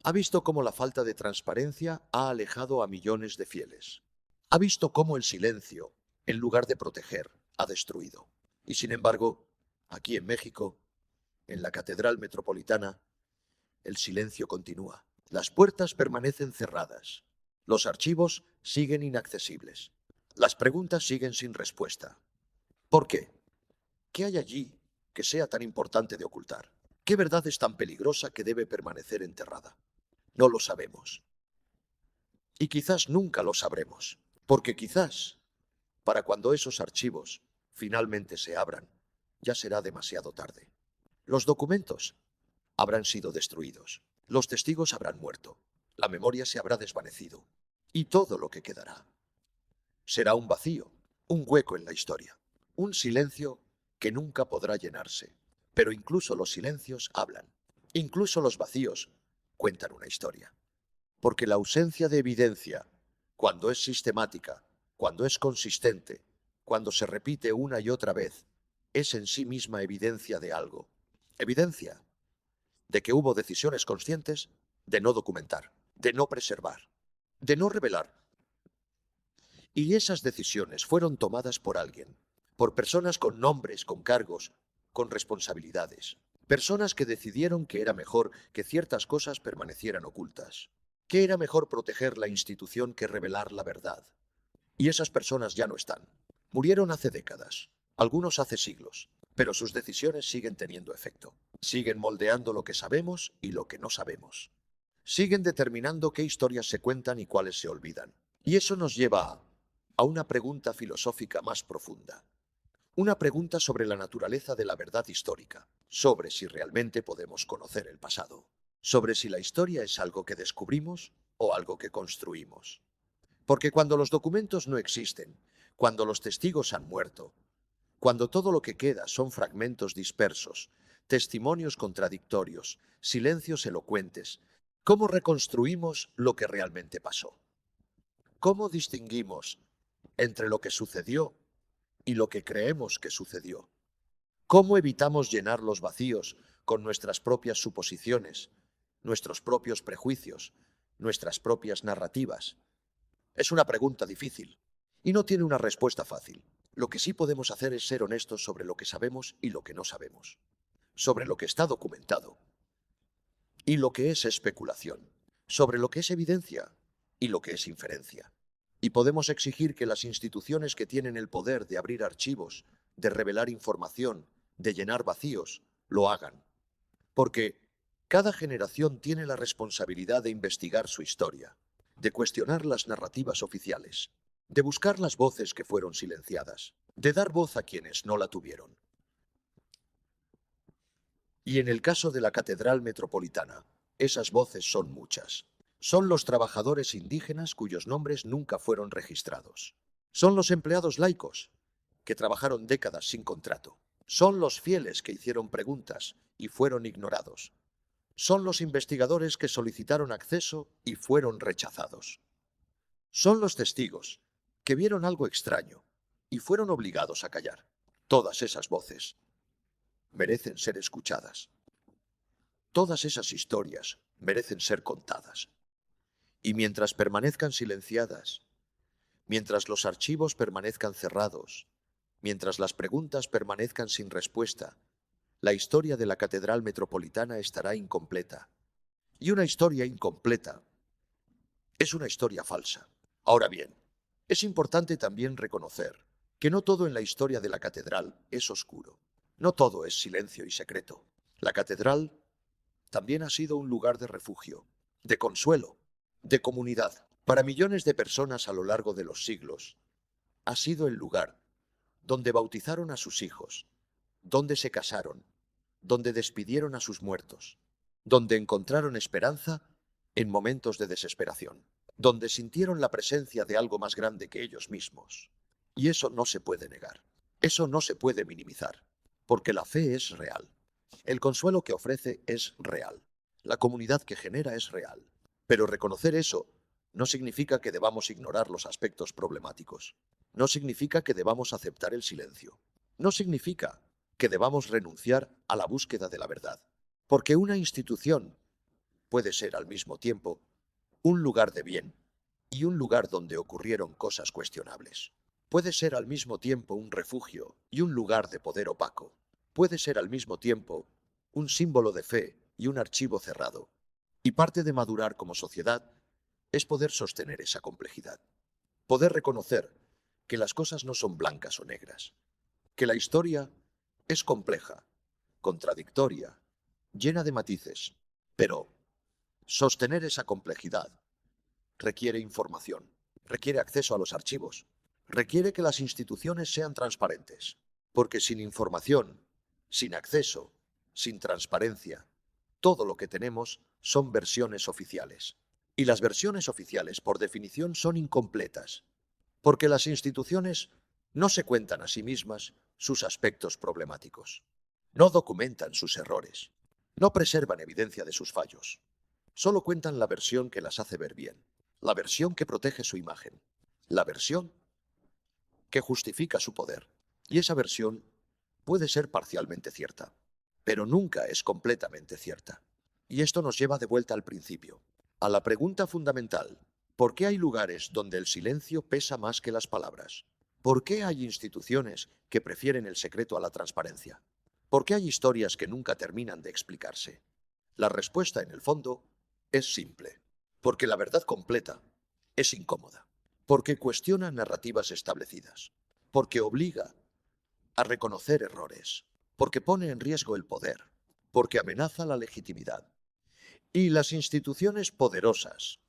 Ha visto cómo la falta de transparencia ha alejado a millones de fieles. Ha visto cómo el silencio, en lugar de proteger, ha destruido. Y sin embargo, aquí en México, en la Catedral Metropolitana, el silencio continúa. Las puertas permanecen cerradas. Los archivos siguen inaccesibles. Las preguntas siguen sin respuesta. ¿Por qué? ¿Qué hay allí que sea tan importante de ocultar? ¿Qué verdad es tan peligrosa que debe permanecer enterrada? No lo sabemos. Y quizás nunca lo sabremos, porque quizás, para cuando esos archivos finalmente se abran, ya será demasiado tarde. Los documentos habrán sido destruidos, los testigos habrán muerto, la memoria se habrá desvanecido, y todo lo que quedará será un vacío, un hueco en la historia, un silencio que nunca podrá llenarse. Pero incluso los silencios hablan, incluso los vacíos cuentan una historia. Porque la ausencia de evidencia, cuando es sistemática, cuando es consistente, cuando se repite una y otra vez, es en sí misma evidencia de algo. Evidencia de que hubo decisiones conscientes de no documentar, de no preservar, de no revelar. Y esas decisiones fueron tomadas por alguien, por personas con nombres, con cargos, con responsabilidades. Personas que decidieron que era mejor que ciertas cosas permanecieran ocultas, que era mejor proteger la institución que revelar la verdad. Y esas personas ya no están. Murieron hace décadas, algunos hace siglos, pero sus decisiones siguen teniendo efecto. Siguen moldeando lo que sabemos y lo que no sabemos. Siguen determinando qué historias se cuentan y cuáles se olvidan. Y eso nos lleva a una pregunta filosófica más profunda. Una pregunta sobre la naturaleza de la verdad histórica, sobre si realmente podemos conocer el pasado, sobre si la historia es algo que descubrimos o algo que construimos. Porque cuando los documentos no existen, cuando los testigos han muerto, cuando todo lo que queda son fragmentos dispersos, testimonios contradictorios, silencios elocuentes, ¿cómo reconstruimos lo que realmente pasó? ¿Cómo distinguimos entre lo que sucedió y lo que creemos que sucedió? ¿Cómo evitamos llenar los vacíos con nuestras propias suposiciones, nuestros propios prejuicios, nuestras propias narrativas? Es una pregunta difícil y no tiene una respuesta fácil. Lo que sí podemos hacer es ser honestos sobre lo que sabemos y lo que no sabemos, sobre lo que está documentado y lo que es especulación, sobre lo que es evidencia y lo que es inferencia. Y podemos exigir que las instituciones que tienen el poder de abrir archivos, de revelar información, de llenar vacíos, lo hagan. Porque cada generación tiene la responsabilidad de investigar su historia, de cuestionar las narrativas oficiales, de buscar las voces que fueron silenciadas. de dar voz a quienes no la tuvieron. Y en el caso de la Catedral Metropolitana, esas voces son muchas. Son los trabajadores indígenas cuyos nombres nunca fueron registrados. Son los empleados laicos, que trabajaron décadas sin contrato. Son los fieles que hicieron preguntas y fueron ignorados. Son los investigadores que solicitaron acceso y fueron rechazados. Son los testigos que vieron algo extraño y fueron obligados a callar. Todas esas voces merecen ser escuchadas. Todas esas historias merecen ser contadas. Y mientras permanezcan silenciadas, mientras los archivos permanezcan cerrados, mientras las preguntas permanezcan sin respuesta, la historia de la Catedral Metropolitana estará incompleta. Y una historia incompleta es una historia falsa. Ahora bien, es importante también reconocer que no todo en la historia de la catedral es oscuro. No todo es silencio y secreto. La catedral también ha sido un lugar de refugio, de consuelo, de comunidad. Para millones de personas a lo largo de los siglos, ha sido el lugar donde bautizaron a sus hijos, donde se casaron, donde despidieron a sus muertos, donde encontraron esperanza en momentos de desesperación, donde sintieron la presencia de algo más grande que ellos mismos. Y eso no se puede negar, eso no se puede minimizar, porque la fe es real. El consuelo que ofrece es real. La comunidad que genera es real. Pero reconocer eso no significa que debamos ignorar los aspectos problemáticos. No significa que debamos aceptar el silencio. No significa que debamos renunciar a la búsqueda de la verdad. Porque una institución puede ser al mismo tiempo un lugar de bien y un lugar donde ocurrieron cosas cuestionables. Puede ser al mismo tiempo un refugio y un lugar de poder opaco. Puede ser al mismo tiempo un símbolo de fe y un archivo cerrado. Y parte de madurar como sociedad es poder sostener esa complejidad. Poder reconocer que las cosas no son blancas o negras, que la historia es compleja, contradictoria, llena de matices, pero sostener esa complejidad requiere información, requiere acceso a los archivos, requiere que las instituciones sean transparentes, porque sin información, sin acceso, sin transparencia, todo lo que tenemos son versiones oficiales. Y las versiones oficiales, por definición, son incompletas, porque las instituciones no se cuentan a sí mismas sus aspectos problemáticos, no documentan sus errores, no preservan evidencia de sus fallos, solo cuentan la versión que las hace ver bien, la versión que protege su imagen, la versión que justifica su poder. Y esa versión puede ser parcialmente cierta, pero nunca es completamente cierta. Y esto nos lleva de vuelta al principio, a la pregunta fundamental: ¿por qué hay lugares donde el silencio pesa más que las palabras? ¿Por qué hay instituciones que prefieren el secreto a la transparencia? ¿Por qué hay historias que nunca terminan de explicarse? La respuesta, en el fondo, es simple. Porque la verdad completa es incómoda. Porque cuestiona narrativas establecidas. Porque obliga a reconocer errores. Porque pone en riesgo el poder. Porque amenaza la legitimidad. Y las instituciones poderosas,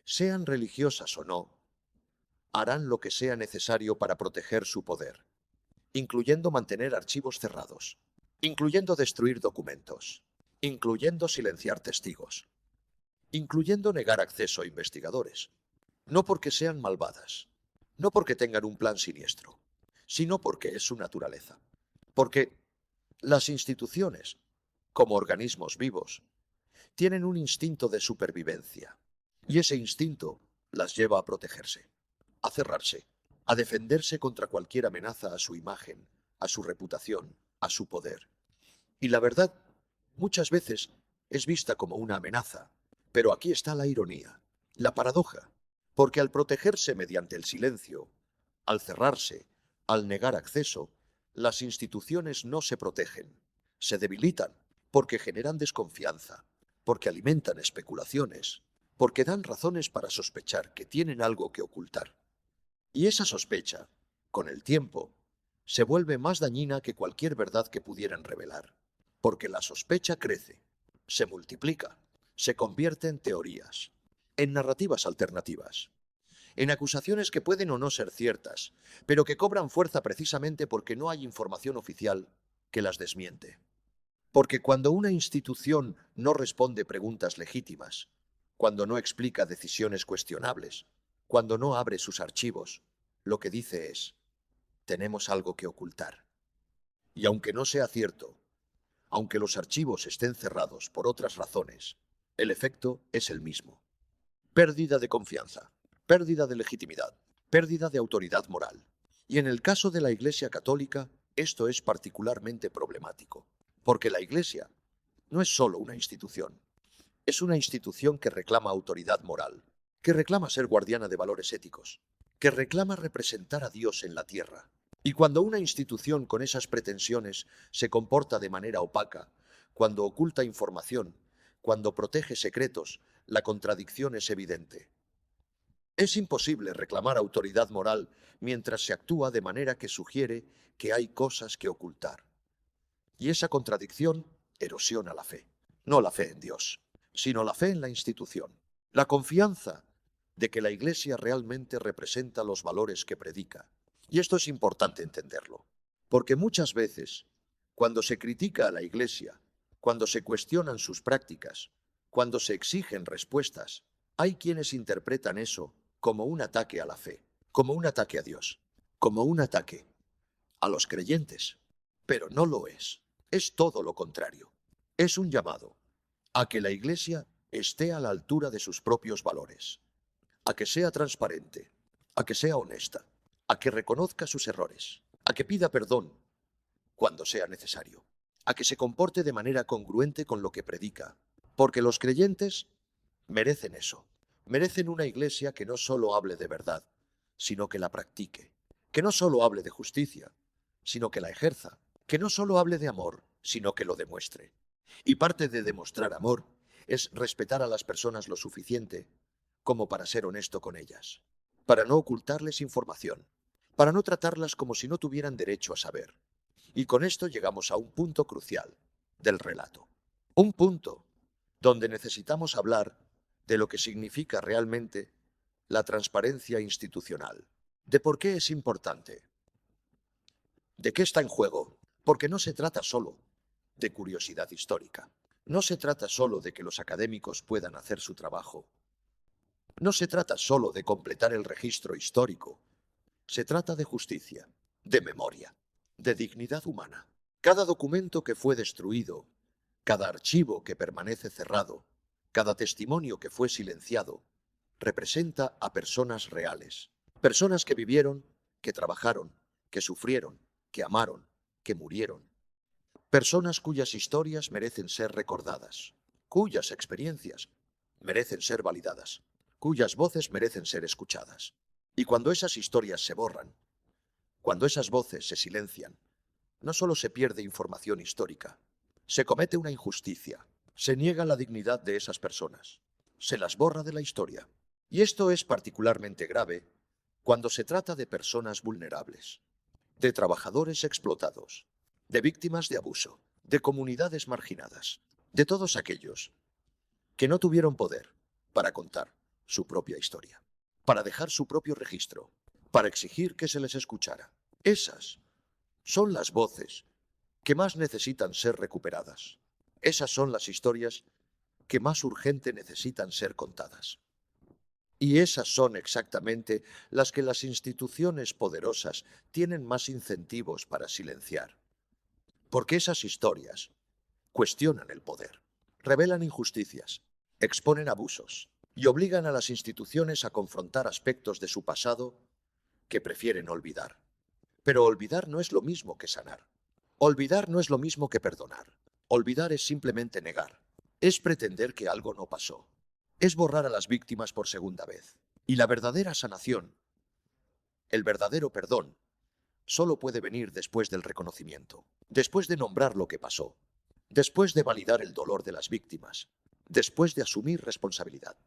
sean religiosas o no, harán lo que sea necesario para proteger su poder, incluyendo mantener archivos cerrados, incluyendo destruir documentos, incluyendo silenciar testigos, incluyendo negar acceso a investigadores, no porque sean malvadas, no porque tengan un plan siniestro, sino porque es su naturaleza. Porque las instituciones, como organismos vivos, tienen un instinto de supervivencia, y ese instinto las lleva a protegerse, a cerrarse, a defenderse contra cualquier amenaza a su imagen, a su reputación, a su poder. Y la verdad, muchas veces, es vista como una amenaza. Pero aquí está la ironía, la paradoja, porque al protegerse mediante el silencio, al cerrarse, al negar acceso, las instituciones no se protegen, se debilitan, porque generan desconfianza, porque alimentan especulaciones, porque dan razones para sospechar que tienen algo que ocultar. Y esa sospecha, con el tiempo, se vuelve más dañina que cualquier verdad que pudieran revelar, porque la sospecha crece, se multiplica, se convierte en teorías, en narrativas alternativas. en acusaciones que pueden o no ser ciertas, pero que cobran fuerza precisamente porque no hay información oficial que las desmiente. Porque cuando una institución no responde preguntas legítimas, cuando no explica decisiones cuestionables, cuando no abre sus archivos, lo que dice es, tenemos algo que ocultar. Y aunque no sea cierto, aunque los archivos estén cerrados por otras razones, el efecto es el mismo. Pérdida de confianza, pérdida de legitimidad, pérdida de autoridad moral. Y en el caso de la Iglesia Católica, esto es particularmente problemático, porque la Iglesia no es solo una institución, es una institución que reclama autoridad moral, que reclama ser guardiana de valores éticos, que reclama representar a Dios en la tierra. Y cuando una institución con esas pretensiones se comporta de manera opaca, cuando oculta información, cuando protege secretos, la contradicción es evidente. Es imposible reclamar autoridad moral mientras se actúa de manera que sugiere que hay cosas que ocultar. Y esa contradicción erosiona la fe. No la fe en Dios, sino la fe en la institución. La confianza de que la Iglesia realmente representa los valores que predica. Y esto es importante entenderlo, porque muchas veces, cuando se critica a la Iglesia, cuando se cuestionan sus prácticas, cuando se exigen respuestas, hay quienes interpretan eso como un ataque a la fe, como un ataque a Dios, como un ataque a los creyentes. Pero no lo es. Es todo lo contrario. Es un llamado a que la Iglesia esté a la altura de sus propios valores, a que sea transparente, a que sea honesta, a que reconozca sus errores, a que pida perdón cuando sea necesario, a que se comporte de manera congruente con lo que predica, porque los creyentes merecen eso, merecen una Iglesia que no solo hable de verdad, sino que la practique, que no solo hable de justicia, sino que la ejerza, que no solo hable de amor, sino que lo demuestre. Y parte de demostrar amor es respetar a las personas lo suficiente como para ser honesto con ellas, para no ocultarles información, para no tratarlas como si no tuvieran derecho a saber. Y con esto llegamos a un punto crucial del relato. Un punto donde necesitamos hablar de lo que significa realmente la transparencia institucional, de por qué es importante, de qué está en juego, porque no se trata solo de curiosidad histórica, no se trata solo de que los académicos puedan hacer su trabajo, no se trata solo de completar el registro histórico, se trata de justicia, de memoria, de dignidad humana. Cada documento que fue destruido, cada archivo que permanece cerrado, cada testimonio que fue silenciado, representa a personas reales, personas que vivieron, que trabajaron, que sufrieron, que amaron, que murieron. Personas cuyas historias merecen ser recordadas, cuyas experiencias merecen ser validadas, cuyas voces merecen ser escuchadas. Y cuando esas historias se borran, cuando esas voces se silencian, no solo se pierde información histórica, se comete una injusticia, se niega la dignidad de esas personas, se las borra de la historia. Y esto es particularmente grave cuando se trata de personas vulnerables, de trabajadores explotados, de víctimas de abuso, de comunidades marginadas, de todos aquellos que no tuvieron poder para contar su propia historia, para dejar su propio registro, para exigir que se les escuchara. Esas son las voces que más necesitan ser recuperadas. Esas son las historias que más urgente necesitan ser contadas. Y esas son exactamente las que las instituciones poderosas tienen más incentivos para silenciar. Porque esas historias cuestionan el poder, revelan injusticias, exponen abusos y obligan a las instituciones a confrontar aspectos de su pasado que prefieren olvidar. Pero olvidar no es lo mismo que sanar. Olvidar no es lo mismo que perdonar. Olvidar es simplemente negar. Es pretender que algo no pasó. Es borrar a las víctimas por segunda vez. Y la verdadera sanación, el verdadero perdón, solo puede venir después del reconocimiento, después de nombrar lo que pasó, después de validar el dolor de las víctimas, después de asumir responsabilidad.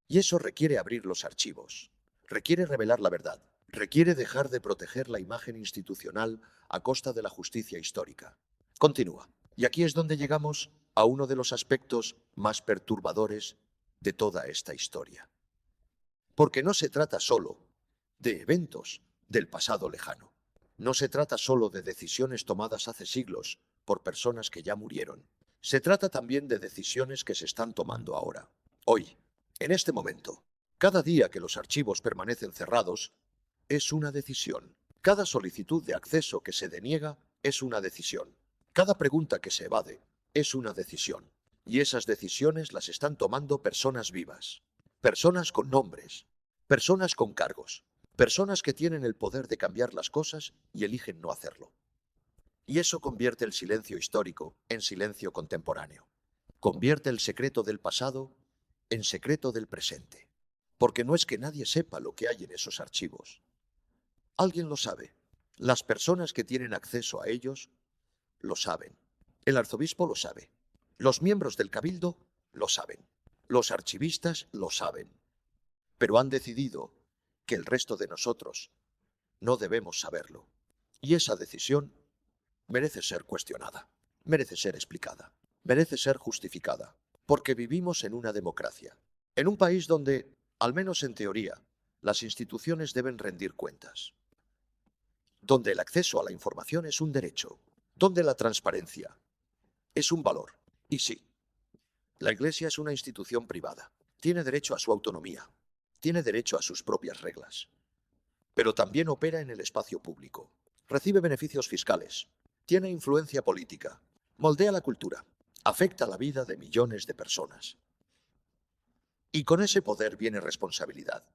Y eso requiere abrir los archivos, requiere revelar la verdad, requiere dejar de proteger la imagen institucional a costa de la justicia histórica. Continúa. Y aquí es donde llegamos a uno de los aspectos más perturbadores de toda esta historia. Porque no se trata solo de eventos del pasado lejano. No se trata solo de decisiones tomadas hace siglos por personas que ya murieron. Se trata también de decisiones que se están tomando ahora, hoy, en este momento. Cada día que los archivos permanecen cerrados es una decisión. Cada solicitud de acceso que se deniega es una decisión. Cada pregunta que se evade es una decisión. Y esas decisiones las están tomando personas vivas, personas con nombres, personas con cargos, personas que tienen el poder de cambiar las cosas y eligen no hacerlo. Y eso convierte el silencio histórico en silencio contemporáneo. Convierte el secreto del pasado en secreto del presente. Porque no es que nadie sepa lo que hay en esos archivos. Alguien lo sabe. Las personas que tienen acceso a ellos lo saben. El arzobispo lo sabe. Los miembros del cabildo lo saben. Los archivistas lo saben. Pero han decidido que el resto de nosotros no debemos saberlo. Y esa decisión merece ser cuestionada, merece ser explicada, merece ser justificada, porque vivimos en una democracia, en un país donde, al menos en teoría, las instituciones deben rendir cuentas, donde el acceso a la información es un derecho, donde la transparencia es un valor. Y sí, la Iglesia es una institución privada, tiene derecho a su autonomía, tiene derecho a sus propias reglas, pero también opera en el espacio público, recibe beneficios fiscales, tiene influencia política, moldea la cultura, afecta la vida de millones de personas. Y con ese poder viene responsabilidad.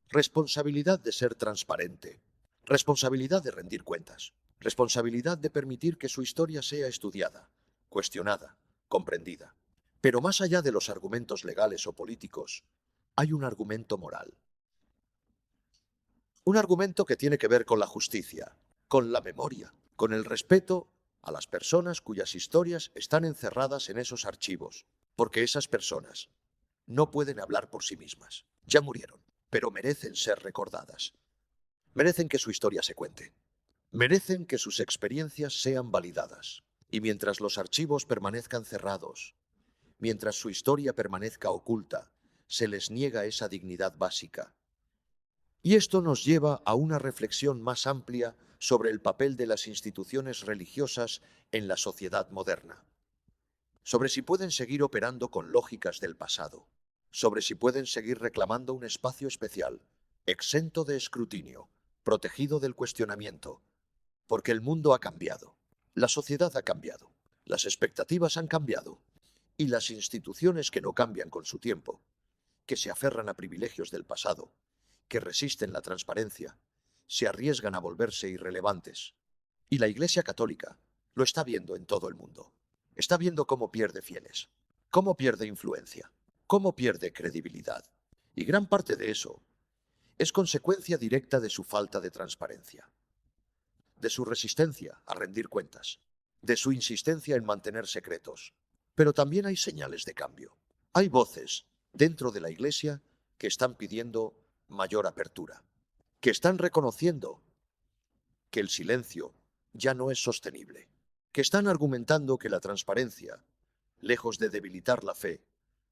Responsabilidad de ser transparente, responsabilidad de rendir cuentas, responsabilidad de permitir que su historia sea estudiada, cuestionada, comprendida. Pero más allá de los argumentos legales o políticos, hay un argumento moral. Un argumento que tiene que ver con la justicia, con la memoria, con el respeto a las personas cuyas historias están encerradas en esos archivos, porque esas personas no pueden hablar por sí mismas. Ya murieron, pero merecen ser recordadas. Merecen que su historia se cuente. Merecen que sus experiencias sean validadas. Y mientras los archivos permanezcan cerrados, mientras su historia permanezca oculta, se les niega esa dignidad básica. Y esto nos lleva a una reflexión más amplia sobre el papel de las instituciones religiosas en la sociedad moderna, sobre si pueden seguir operando con lógicas del pasado, sobre si pueden seguir reclamando un espacio especial, exento de escrutinio, protegido del cuestionamiento, porque el mundo ha cambiado, la sociedad ha cambiado, las expectativas han cambiado, y las instituciones que no cambian con su tiempo, que se aferran a privilegios del pasado, que resisten la transparencia, se arriesgan a volverse irrelevantes. Y la Iglesia Católica lo está viendo en todo el mundo. Está viendo cómo pierde fieles, cómo pierde influencia, cómo pierde credibilidad. Y gran parte de eso es consecuencia directa de su falta de transparencia, de su resistencia a rendir cuentas, de su insistencia en mantener secretos. Pero también hay señales de cambio. Hay voces dentro de la Iglesia que están pidiendo mayor apertura, que están reconociendo que el silencio ya no es sostenible, que están argumentando que la transparencia, lejos de debilitar la fe,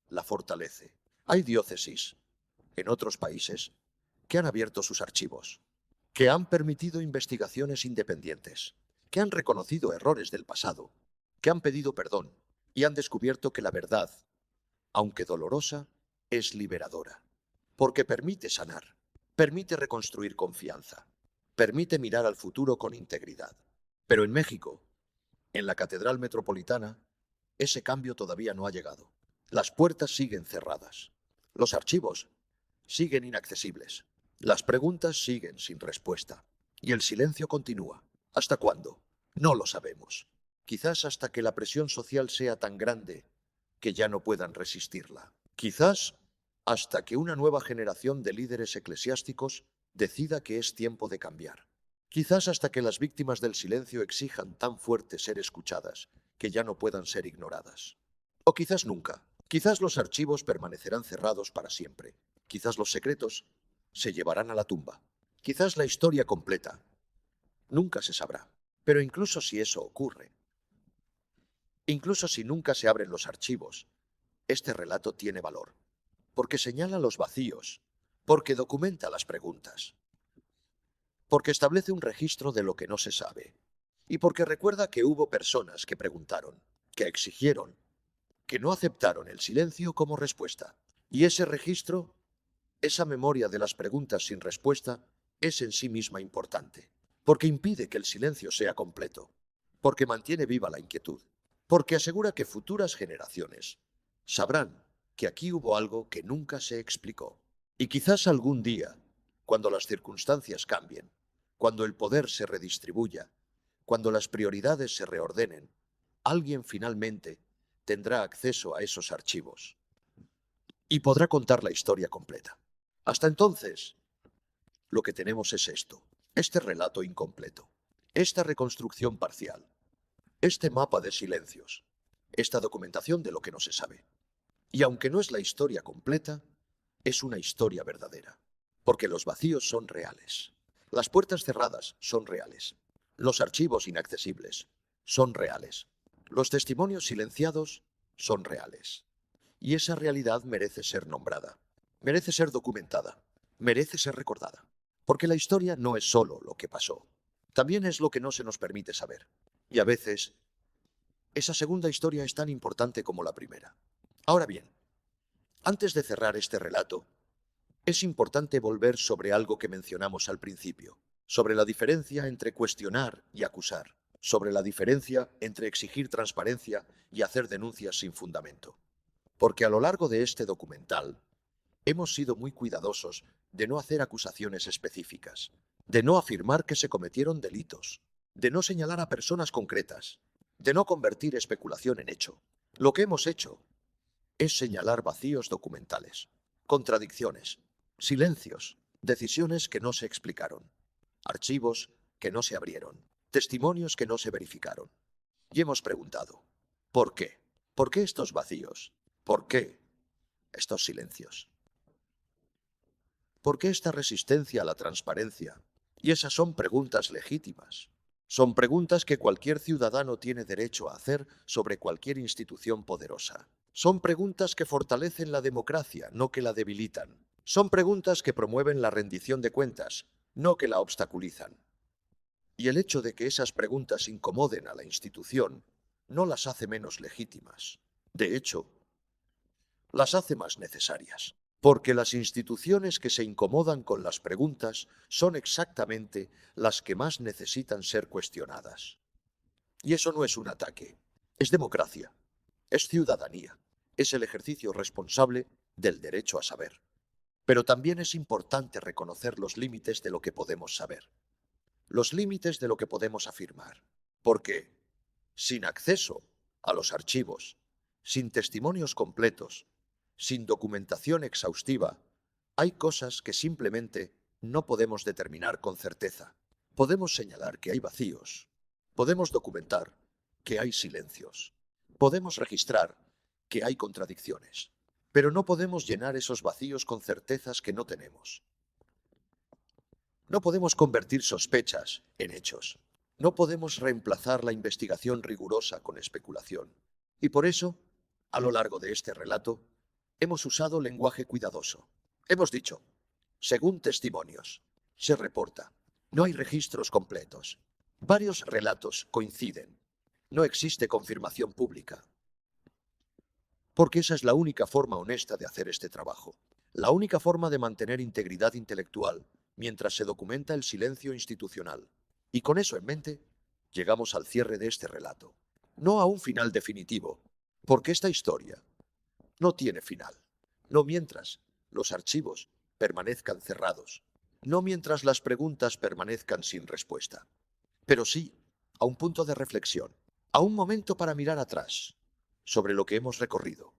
la fortalece. Hay diócesis, en otros países, que han abierto sus archivos, que han permitido investigaciones independientes, que han reconocido errores del pasado, que han pedido perdón y han descubierto que la verdad, aunque dolorosa, es liberadora, porque permite sanar, permite reconstruir confianza, permite mirar al futuro con integridad. Pero en México, en la Catedral Metropolitana, ese cambio todavía no ha llegado. Las puertas siguen cerradas, los archivos siguen inaccesibles, las preguntas siguen sin respuesta y el silencio continúa. ¿Hasta cuándo? No lo sabemos. Quizás hasta que la presión social sea tan grande que ya no puedan resistirla. Quizás hasta que una nueva generación de líderes eclesiásticos decida que es tiempo de cambiar. Quizás hasta que las víctimas del silencio exijan tan fuerte ser escuchadas que ya no puedan ser ignoradas. O quizás nunca. Quizás los archivos permanecerán cerrados para siempre. Quizás los secretos se llevarán a la tumba. Quizás la historia completa nunca se sabrá. Pero incluso si eso ocurre, incluso si nunca se abren los archivos, este relato tiene valor, porque señala los vacíos porque documenta las preguntas, porque establece un registro de lo que no se sabe, y porque recuerda que hubo personas que preguntaron, que exigieron, que no aceptaron el silencio como respuesta. Y ese registro, esa memoria de las preguntas sin respuesta, es en sí misma importante, porque impide que el silencio sea completo, porque mantiene viva la inquietud, porque asegura que futuras generaciones sabrán que aquí hubo algo que nunca se explicó. Y quizás algún día, cuando las circunstancias cambien, cuando el poder se redistribuya, cuando las prioridades se reordenen, alguien finalmente tendrá acceso a esos archivos y podrá contar la historia completa. Hasta entonces, lo que tenemos es esto, este relato incompleto, esta reconstrucción parcial, este mapa de silencios, esta documentación de lo que no se sabe. Y aunque no es la historia completa, es una historia verdadera, porque los vacíos son reales, las puertas cerradas son reales, los archivos inaccesibles son reales, los testimonios silenciados son reales. Y esa realidad merece ser nombrada, merece ser documentada, merece ser recordada. Porque la historia no es solo lo que pasó, también es lo que no se nos permite saber. Y a veces, esa segunda historia es tan importante como la primera. Ahora bien, antes de cerrar este relato, es importante volver sobre algo que mencionamos al principio, sobre la diferencia entre cuestionar y acusar, sobre la diferencia entre exigir transparencia y hacer denuncias sin fundamento. Porque a lo largo de este documental, hemos sido muy cuidadosos de no hacer acusaciones específicas, de no afirmar que se cometieron delitos, de no señalar a personas concretas, de no convertir especulación en hecho. Lo que hemos hecho es señalar vacíos documentales, contradicciones, silencios, decisiones que no se explicaron, archivos que no se abrieron, testimonios que no se verificaron. Y hemos preguntado, ¿por qué? ¿Por qué estos vacíos? ¿Por qué estos silencios? ¿Por qué esta resistencia a la transparencia? Y esas son preguntas legítimas. Son preguntas que cualquier ciudadano tiene derecho a hacer sobre cualquier institución poderosa. Son preguntas que fortalecen la democracia, no que la debilitan. Son preguntas que promueven la rendición de cuentas, no que la obstaculizan. Y el hecho de que esas preguntas incomoden a la institución no las hace menos legítimas. De hecho, las hace más necesarias. Porque las instituciones que se incomodan con las preguntas son exactamente las que más necesitan ser cuestionadas. Y eso no es un ataque, es democracia, es ciudadanía, es el ejercicio responsable del derecho a saber. Pero también es importante reconocer los límites de lo que podemos saber, los límites de lo que podemos afirmar. Porque sin acceso a los archivos, sin testimonios completos, sin documentación exhaustiva, hay cosas que simplemente no podemos determinar con certeza. Podemos señalar que hay vacíos, podemos documentar que hay silencios, podemos registrar que hay contradicciones, pero no podemos llenar esos vacíos con certezas que no tenemos. No podemos convertir sospechas en hechos. No podemos reemplazar la investigación rigurosa con especulación. Y por eso, a lo largo de este relato, hemos usado lenguaje cuidadoso. Hemos dicho, según testimonios, se reporta, no hay registros completos. Varios relatos coinciden. No existe confirmación pública. Porque esa es la única forma honesta de hacer este trabajo. La única forma de mantener integridad intelectual mientras se documenta el silencio institucional. Y con eso en mente, llegamos al cierre de este relato. No a un final definitivo, porque esta historia no tiene final. No mientras los archivos permanezcan cerrados. No mientras las preguntas permanezcan sin respuesta. Pero sí a un punto de reflexión, a un momento para mirar atrás sobre lo que hemos recorrido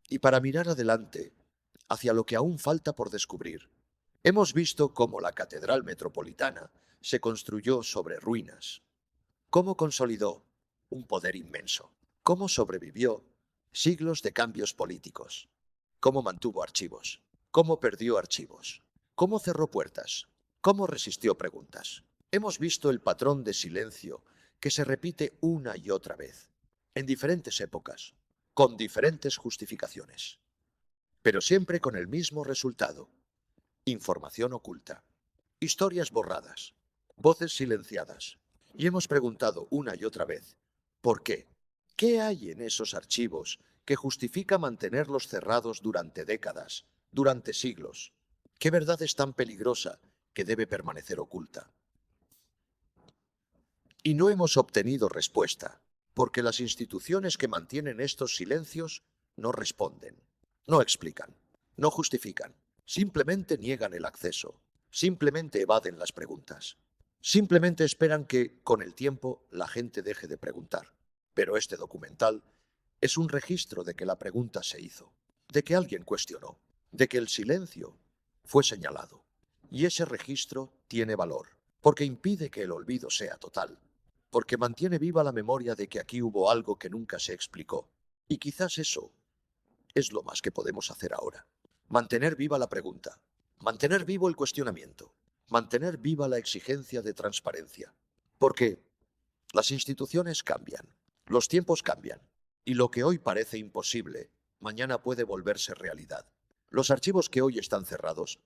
y para mirar adelante hacia lo que aún falta por descubrir. Hemos visto cómo la Catedral Metropolitana se construyó sobre ruinas, cómo consolidó un poder inmenso, cómo sobrevivió siglos de cambios políticos, cómo mantuvo archivos, cómo perdió archivos, cómo cerró puertas, cómo resistió preguntas. Hemos visto el patrón de silencio que se repite una y otra vez, en diferentes épocas, con diferentes justificaciones, pero siempre con el mismo resultado. información oculta, historias borradas, voces silenciadas. Y hemos preguntado una y otra vez, ¿por qué? ¿Qué hay en esos archivos que justifica mantenerlos cerrados durante décadas, durante siglos? ¿Qué verdad es tan peligrosa que debe permanecer oculta? Y no hemos obtenido respuesta, porque las instituciones que mantienen estos silencios no responden, no explican, no justifican, simplemente niegan el acceso, simplemente evaden las preguntas, simplemente esperan que, con el tiempo, la gente deje de preguntar. Pero este documental es un registro de que la pregunta se hizo, de que alguien cuestionó, de que el silencio fue señalado. Y ese registro tiene valor, porque impide que el olvido sea total, porque mantiene viva la memoria de que aquí hubo algo que nunca se explicó. Y quizás eso es lo más que podemos hacer ahora. Mantener viva la pregunta, mantener vivo el cuestionamiento, mantener viva la exigencia de transparencia. Porque las instituciones cambian, los tiempos cambian, y lo que hoy parece imposible, mañana puede volverse realidad. Los archivos que hoy están cerrados,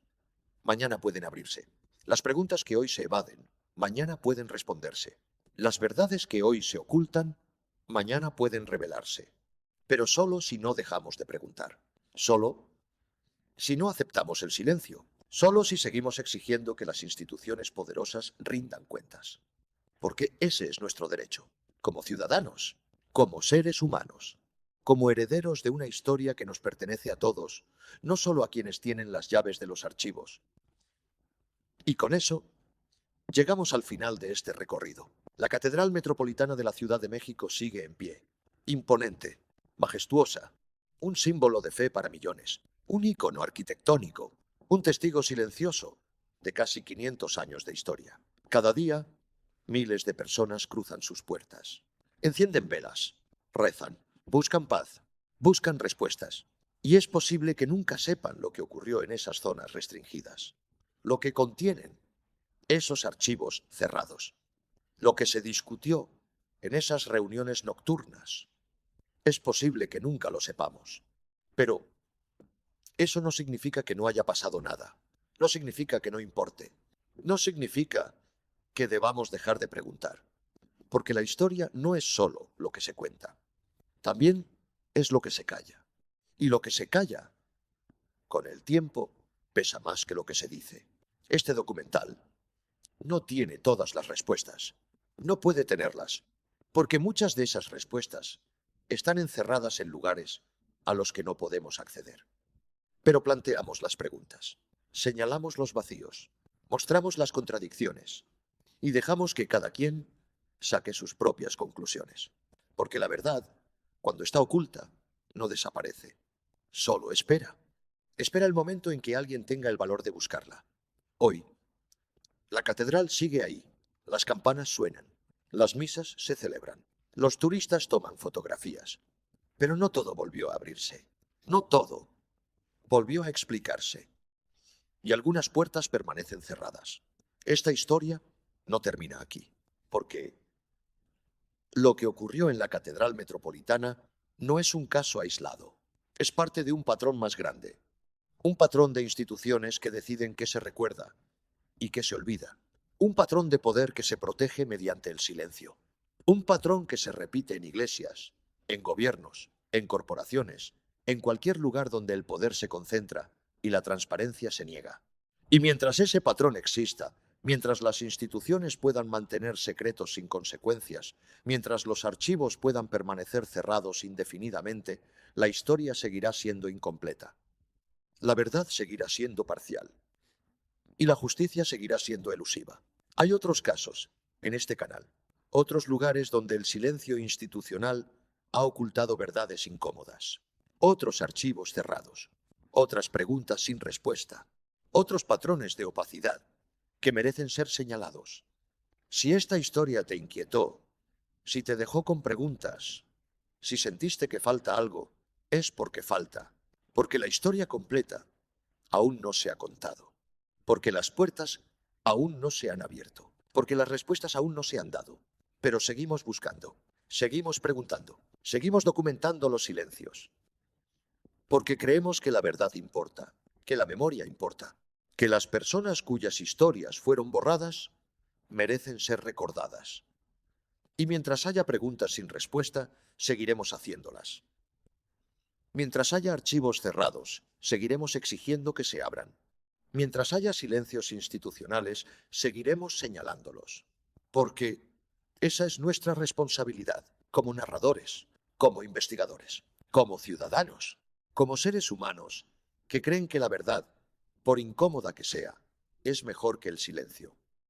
mañana pueden abrirse. Las preguntas que hoy se evaden, mañana pueden responderse. Las verdades que hoy se ocultan, mañana pueden revelarse. Pero solo si no dejamos de preguntar. Solo si no aceptamos el silencio. Solo si seguimos exigiendo que las instituciones poderosas rindan cuentas. Porque ese es nuestro derecho, como ciudadanos, como seres humanos, como herederos de una historia que nos pertenece a todos, no solo a quienes tienen las llaves de los archivos. Y con eso, llegamos al final de este recorrido. La Catedral Metropolitana de la Ciudad de México sigue en pie, imponente, majestuosa, un símbolo de fe para millones, un ícono arquitectónico, un testigo silencioso de casi 500 años de historia. Cada día, miles de personas cruzan sus puertas, encienden velas, rezan, buscan paz, buscan respuestas. Y es posible que nunca sepan lo que ocurrió en esas zonas restringidas, lo que contienen esos archivos cerrados, lo que se discutió en esas reuniones nocturnas. Es posible que nunca lo sepamos, pero eso no significa que no haya pasado nada, no significa que no importe, no significa que debamos dejar de preguntar, porque la historia no es solo lo que se cuenta, también es lo que se calla, y lo que se calla, con el tiempo, pesa más que lo que se dice. Este documental no tiene todas las respuestas. No puede tenerlas, porque muchas de esas respuestas están encerradas en lugares a los que no podemos acceder. Pero planteamos las preguntas, señalamos los vacíos, mostramos las contradicciones y dejamos que cada quien saque sus propias conclusiones. Porque la verdad, cuando está oculta, no desaparece, solo espera. Espera el momento en que alguien tenga el valor de buscarla. Hoy, la catedral sigue ahí, las campanas suenan, las misas se celebran, los turistas toman fotografías. Pero no todo volvió a abrirse, no todo volvió a explicarse, y algunas puertas permanecen cerradas. Esta historia no termina aquí, porque lo que ocurrió en la Catedral Metropolitana no es un caso aislado, es parte de un patrón más grande, un patrón de instituciones que deciden qué se recuerda y qué se olvida. Un patrón de poder que se protege mediante el silencio. Un patrón que se repite en iglesias, en gobiernos, en corporaciones, en cualquier lugar donde el poder se concentra y la transparencia se niega. Y mientras ese patrón exista, mientras las instituciones puedan mantener secretos sin consecuencias, mientras los archivos puedan permanecer cerrados indefinidamente, la historia seguirá siendo incompleta. La verdad seguirá siendo parcial. Y la justicia seguirá siendo elusiva. Hay otros casos, en este canal, otros lugares donde el silencio institucional ha ocultado verdades incómodas, otros archivos cerrados, otras preguntas sin respuesta, otros patrones de opacidad que merecen ser señalados. Si esta historia te inquietó, si te dejó con preguntas, si sentiste que falta algo, es porque falta, porque la historia completa aún no se ha contado, porque las puertas aún no se han abierto, porque las respuestas aún no se han dado. Pero seguimos buscando, seguimos preguntando, seguimos documentando los silencios, porque creemos que la verdad importa, que la memoria importa, que las personas cuyas historias fueron borradas merecen ser recordadas. Y mientras haya preguntas sin respuesta, seguiremos haciéndolas. Mientras haya archivos cerrados, seguiremos exigiendo que se abran. Mientras haya silencios institucionales, seguiremos señalándolos. Porque esa es nuestra responsabilidad, como narradores, como investigadores, como ciudadanos, como seres humanos que creen que la verdad, por incómoda que sea, es mejor que el silencio.